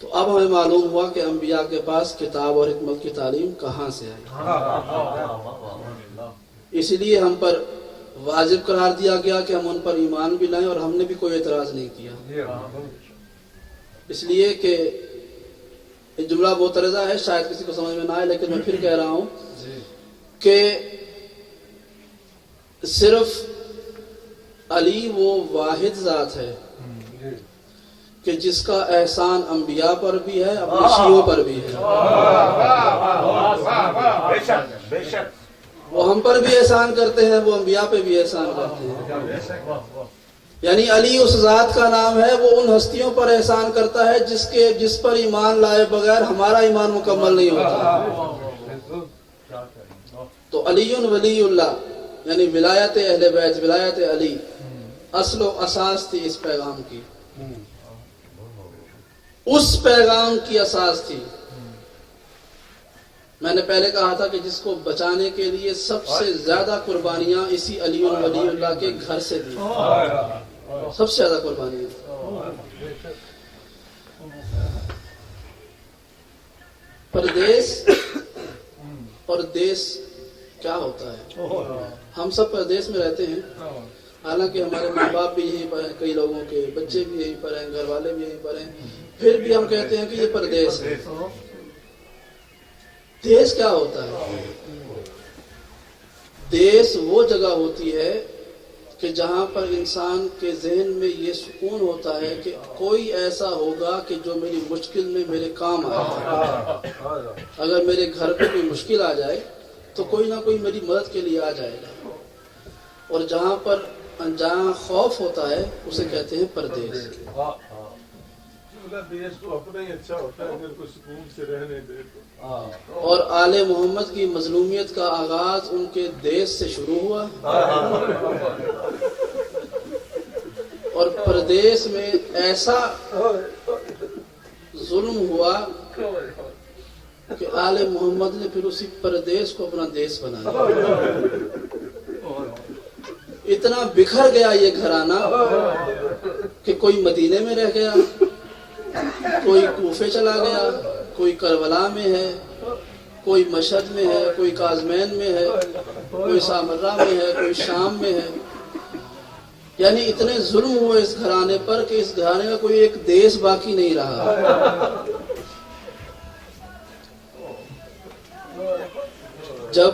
تو اب ہمیں معلوم ہوا کہ انبیاء کے پاس کتاب اور حکمت کی تعلیم کہاں سے آئی. اس لیے ہم پر واجب قرار دیا گیا کہ ہم ان پر ایمان بھی لائیں، اور ہم نے بھی کوئی اعتراض نہیں کیا. اس لیے کہ یہ جملہ معترضہ ہے، شاید کسی کو سمجھ میں نہ آئے، لیکن میں پھر کہہ رہا ہوں کہ صرف علی وہ واحد ذات ہے کہ جس کا احسان انبیاء پر بھی ہے، اپنے شیعوں پر بھی ہے. بے شک وہ ہم پر بھی احسان کرتے ہیں، وہ انبیاء پہ بھی احسان کرتے ہیں. یعنی علی اس ذات کا نام ہے، وہ ان ہستیوں پر احسان کرتا ہے جس پر ایمان لائے بغیر ہمارا ایمان مکمل نہیں ہوتا. تو علی ولی اللہ یعنی ولایت اہل بیت، ولایت علی اصل و اساس تھی اس پیغام کی، اس پیغام کی اساس تھی. میں نے پہلے کہا تھا کہ جس کو بچانے کے لیے سب سے زیادہ قربانیاں اسی علی ولی اللہ کے گھر سے دی، سب سے زیادہ قربانیاں. پردیس اور دیس کیا ہوتا ہے؟ ہم سب پردیس میں رہتے ہیں، حالانکہ ہمارے ماں باپ بھی یہیں پر ہیں، کئی لوگوں کے بچے بھی یہیں پر ہیں، گھر والے بھی یہیں پر ہیں، پھر بھی ہم کہتے ہیں کہ یہ پردیس ہے. دیس کیا ہوتا ہے؟ دیس وہ جگہ ہوتی ہے کہ جہاں پر انسان کے ذہن میں یہ سکون ہوتا ہے کہ کوئی ایسا ہوگا کہ جو میری مشکل میں میرے کام آئے. اگر میرے گھر پہ کوئی مشکل آ جائے تو کوئی نہ کوئی میری مدد کے لیے آ جائے گا. اور جہاں خوف ہوتا ہے اسے کہتے ہیں پردیس. دیش تو اپنا ہی اچھا ہوتا ہے اگر کوئی سکون سے رہنے دے تو. اور آل محمد کی مظلومیت کا آغاز ان کے دیس سے شروع ہوا، اور پردیس میں ایسا ظلم ہوا کہ آل محمد نے پھر اسی پردیس کو اپنا دیس بنایا. اتنا بکھر گیا یہ گھرانہ کہ کوئی مدینے میں رہ گیا، کوئی کوفے چلا گیا، کوئی کربلا میں ہے، کوئی مشہد میں ہے، کوئی کاظمین میں ہے، کوئی سامرہ میں ہے، کوئی شام میں ہے. یعنی اتنے ظلم ہوئے اس گھرانے پر کہ اس گھرانے کا کوئی ایک دیس باقی نہیں رہا. جب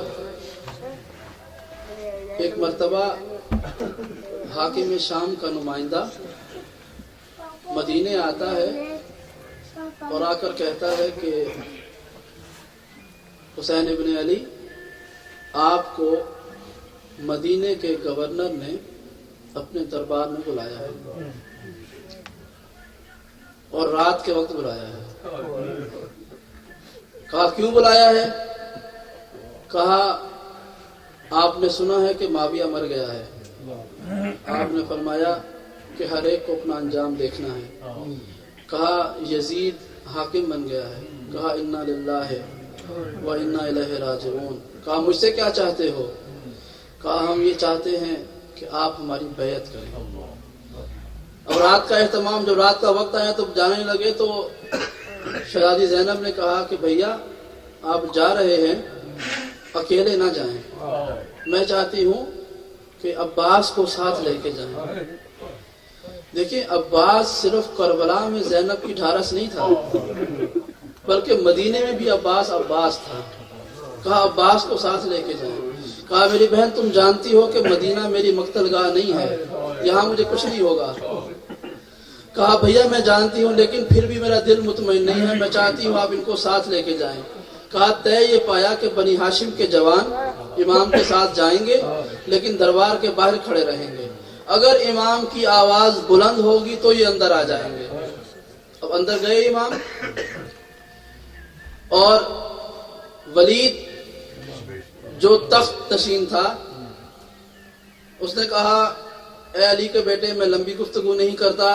ایک مرتبہ حاکم شام کا نمائندہ مدینے آتا ہے اور آ کر کہتا ہے کہ حسین ابن علی، آپ کو مدینے کے گورنر نے اپنے دربار میں بلایا ہے اور رات کے وقت بلایا ہے. کہا کیوں بلایا ہے؟ کہا آپ نے سنا ہے کہ معاویہ مر گیا ہے. آپ نے فرمایا کہ ہر ایک کو اپنا انجام دیکھنا ہے. کہا یزید حاکم بن گیا ہے. کہا انا للہ و انا الیہ راجعون. کہا مجھ سے کیا چاہتے ہو؟ کہا ہم یہ چاہتے ہیں کہ آپ ہماری بیعت کریں. اب رات کا اہتمام، جب رات کا وقت آیا تو جانے لگے تو شہزادی زینب نے کہا کہ بھیا آپ جا رہے ہیں، اکیلے نہ جائیں، میں چاہتی ہوں کہ عباس کو ساتھ لے کے جائیں. دیکھیں عباس صرف کربلا میں زینب کی ڈھارس نہیں تھا، بلکہ مدینے میں بھی عباس تھا. کہا عباس کو ساتھ لے کے جائیں. کہا میری بہن تم جانتی ہو کہ مدینہ میری مقتل گاہ نہیں ہے، یہاں مجھے کچھ نہیں ہوگا. کہا بھیا میں جانتی ہوں لیکن پھر بھی میرا دل مطمئن نہیں ہے، میں چاہتی ہوں آپ ان کو ساتھ لے کے جائیں. کہا طے یہ پایا کہ بنی ہاشم کے جوان امام کے ساتھ جائیں گے لیکن دربار کے باہر کھڑے رہیں گے. اگر امام کی آواز بلند ہوگی تو یہ اندر آ جائیں گے. اب اندر گئے امام، اور ولید جو تخت نشین تھا اس نے کہا اے علی کے بیٹے میں لمبی گفتگو نہیں کرتا،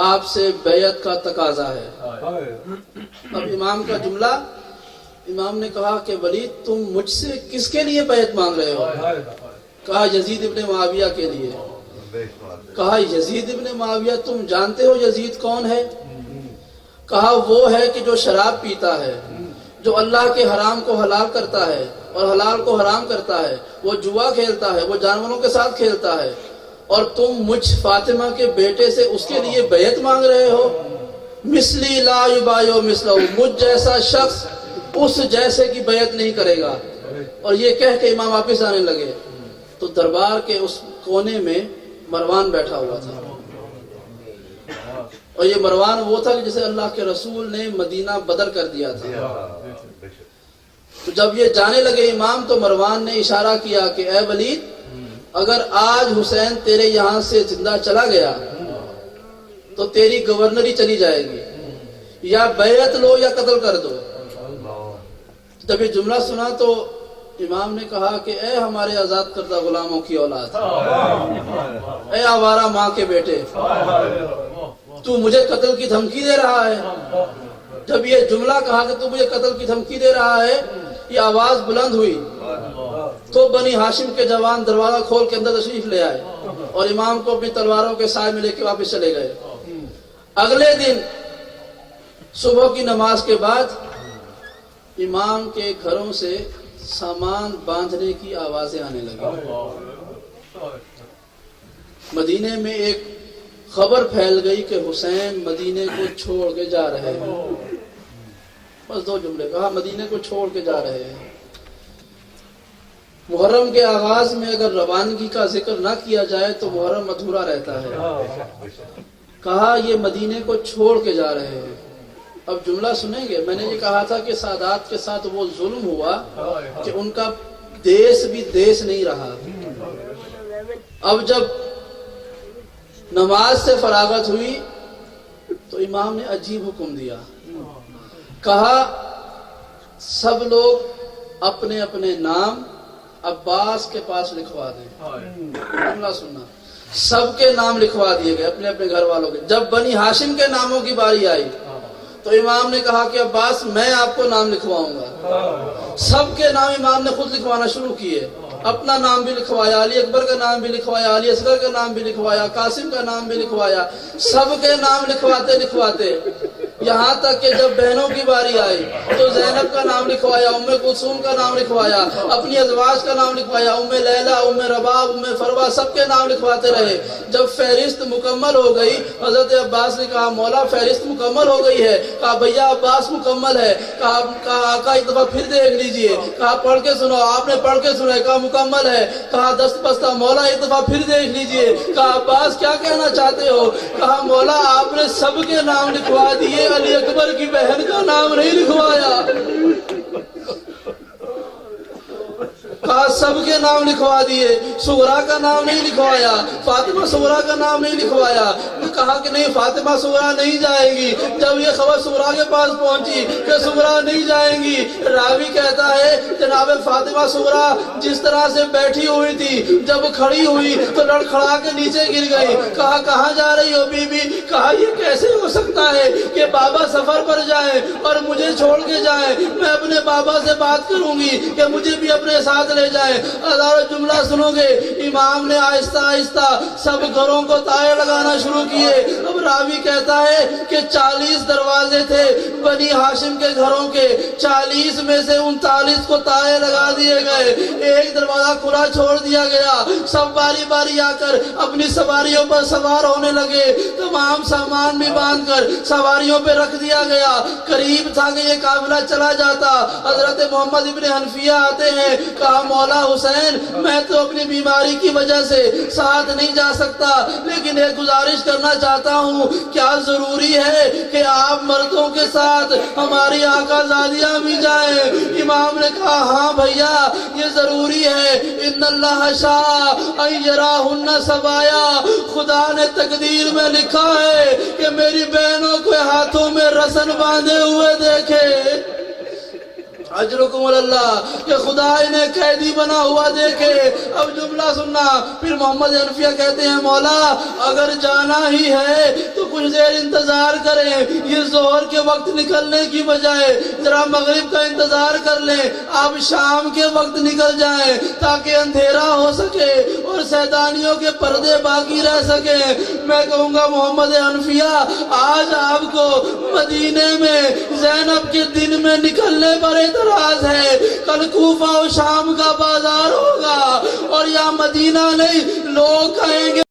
آپ سے بیعت کا تقاضا ہے. اب امام کا جملہ، امام نے کہا کہ ولید تم مجھ سے کس کے لیے بیعت مانگ رہے ہو؟ کہا یزید ابن معاویہ کے لیے. کہا یزید ابن معاویہ، تم جانتے ہو یزید کون ہے؟ کہا وہ ہے کہ جو شراب پیتا ہے، جو اللہ کے حرام کو حلال کرتا ہے اور حلال کو حرام کرتا ہے، وہ جوا کھیلتا ہے، وہ جانوروں کے ساتھ کھیلتا ہے، اور تم مجھ فاطمہ کے بیٹے سے اس کے لیے بیعت مانگ رہے ہو۔ مثلی لا یبایع مثلہ، مجھ جیسا شخص اس جیسے کی بیعت نہیں کرے گا۔ اور یہ کہہ کے امام واپس آنے لگے تو دربار کے اس کونے میں مروان بیٹھا ہوا تھا، اور یہ مروان وہ تھا کہ جسے اللہ کے رسول نے مدینہ بدر کر دیا تھا۔ تو جب یہ جانے لگے امام تو مروان نے اشارہ کیا کہ اے ولید، اگر آج حسین تیرے یہاں سے زندہ چلا گیا تو تیری گورنری چلی جائے گی، یا بیعت لو یا قتل کر دو۔ جب یہ جملہ سنا تو امام نے کہا کہ اے ہمارے آزاد کردہ غلاموں کی اولاد، اے آوارہ ماں کے بیٹے، تو مجھے قتل کی دھمکی دے رہا ہے۔ جب یہ جملہ کہا کہ تو مجھے قتل کی دھمکی دے رہا ہے، یہ آواز بلند ہوئی تو بنی ہاشم کے جوان دروازہ کھول کے اندر تشریف لے آئے اور امام کو اپنی تلواروں کے سائے میں لے کے واپس چلے گئے۔ اگلے دن صبح کی نماز کے بعد امام کے گھروں سے سامان باندھنے کی آوازیں آنے لگی۔ مدینے میں ایک خبر پھیل گئی کہ حسین مدینے کو چھوڑ کے جا رہے ہیں۔ بس دو جملے کہا، مدینے کو چھوڑ کے جا رہے ہیں۔ محرم کے آغاز میں اگر روانگی کا ذکر نہ کیا جائے تو محرم ادھورا رہتا ہے۔ کہا یہ مدینے کو چھوڑ کے جا رہے ہیں۔ اب جملہ سنیں گے، میں نے یہ کہا تھا کہ سادات کے ساتھ وہ ظلم ہوا کہ ان کا دیس بھی دیس نہیں رہا۔ اب جب نماز سے فراغت ہوئی تو امام نے عجیب حکم دیا، کہا سب لوگ اپنے اپنے نام عباس کے پاس لکھوا دیں۔ جملہ سننا، سب کے نام لکھوا دیے گئے اپنے اپنے گھر والوں کے۔ جب بنی ہاشم کے ناموں کی باری آئی تو امام نے کہا کہ عباس میں آپ کو نام لکھواؤں گا۔ سب کے نام امام نے خود لکھوانا شروع کیے، اپنا نام بھی لکھوایا، علی اکبر کا نام بھی لکھوایا، علی اصغر کا نام بھی لکھوایا، قاسم کا نام بھی لکھوایا، سب کے نام لکھواتے لکھواتے یہاں تک کہ جب بہنوں کی باری آئی تو زینب کا نام لکھوایا، ام کلثوم کا نام لکھوایا، اپنی ازواج کا نام لکھوایا، ام لیلہ، ام رباب، ام فروہ، سب کے نام لکھواتے رہے۔ جب فہرست مکمل ہو گئی حضرت عباس نے کہا مولا فہرست مکمل ہو گئی ہے۔ کہا بھیا عباس مکمل ہے۔ کہا آقا ایک دفعہ پھر دیکھ لیجئے۔ کہا پڑھ کے سنو، آپ نے پڑھ کے سنا، کہا مکمل ہے۔ کہا دست بستہ، مولا ایک دفعہ پھر دیکھ لیجئے۔ کہا عباس کیا کہنا چاہتے ہو؟ کہا مولا آپ نے سب کے نام لکھوا دیے، علی اکبر کی بہن کا نام نہیں لکھوایا۔ کہا سب کے نام لکھوا دیے، صغرا کا نام نہیں لکھوایا، فاطمہ صغرا کا نام نہیں لکھوایا۔ کہا کہ نہیں فاطمہ صغرا نہیں جائے گی۔ جب یہ خبر صغرا کے پاس پہنچی کہ صغرا نہیں جائیں گی، راوی کہتا ہے جناب فاطمہ صغرا جس طرح سے بیٹھی ہوئی تھی جب کھڑی ہوئی تو لڑکھڑا کے نیچے گر گئی۔ کہا کہاں جا رہی ہو بی بی؟ کہا یہ کیسے ہو سکتا ہے کہ بابا سفر پر جائیں اور مجھے چھوڑ کے جائیں؟ میں اپنے بابا سے بات کروں گی کہ مجھے بھی اپنے ساتھ لے جائیں۔ ہزاروں جملہ سنو گے، امام نے آہستہ آہستہ سب گھروں کو تالے لگانا شروع کیے۔ اب راوی کہتا ہے کہ 40 دروازے تھے بنی ہاشم کے گھروں کے، 40 میں سے 39 کو تالے لگا دیے گئے، ایک دروازہ کھلا چھوڑ دیا گیا۔ سب باری باری آ کر اپنی سواریوں پر سوار ہونے لگے، تمام سامان بھی باندھ کر سواریوں پہ رکھ دیا گیا۔ قریب تھا کہ یہ قافلہ چلا جاتا، حضرت محمد ابن حنفیہ آتے ہیں۔ کہا مولا حسین میں تو اپنی بیماری کی وجہ سے ساتھ نہیں جا سکتا، لیکن ایک گزارش کرنا چاہتا ہوں، کیا ضروری ہے کہ آپ مردوں کے ساتھ ہماری آقا زادیاں بھی جائیں؟ امام نے کہا ہاں بھیا یہ ضروری ہے، ان اللہ شاء ان یراہن سبایا، خدا نے تقدیر میں لکھا ہے کہ میری بہنوں کو ہاتھوں میں رسن باندھے ہوئے دیکھے۔ اجرکم اللہ، کہ خدا انہیں قیدی بنا ہوا دیکھے۔ اب جملہ سننا، پھر محمد حنفیہ کہتے ہیں مولا اگر جانا ہی ہے تو کچھ دیر انتظار کریں، یہ ظہر کے وقت نکلنے کی بجائے ذرا مغرب کا انتظار کر لیں، آپ شام کے وقت نکل جائیں تاکہ اندھیرا ہو سکے اور شیطانیوں کے پردے باقی رہ سکیں۔ میں کہوں گا محمد حنفیہ، آج آپ کو مدینے میں زینب کے دن میں نکلنے پر اعتراض ہے، کل کوفہ و شام کا بازار ہوگا اور یا مدینہ نہیں، لوگ کہیں گے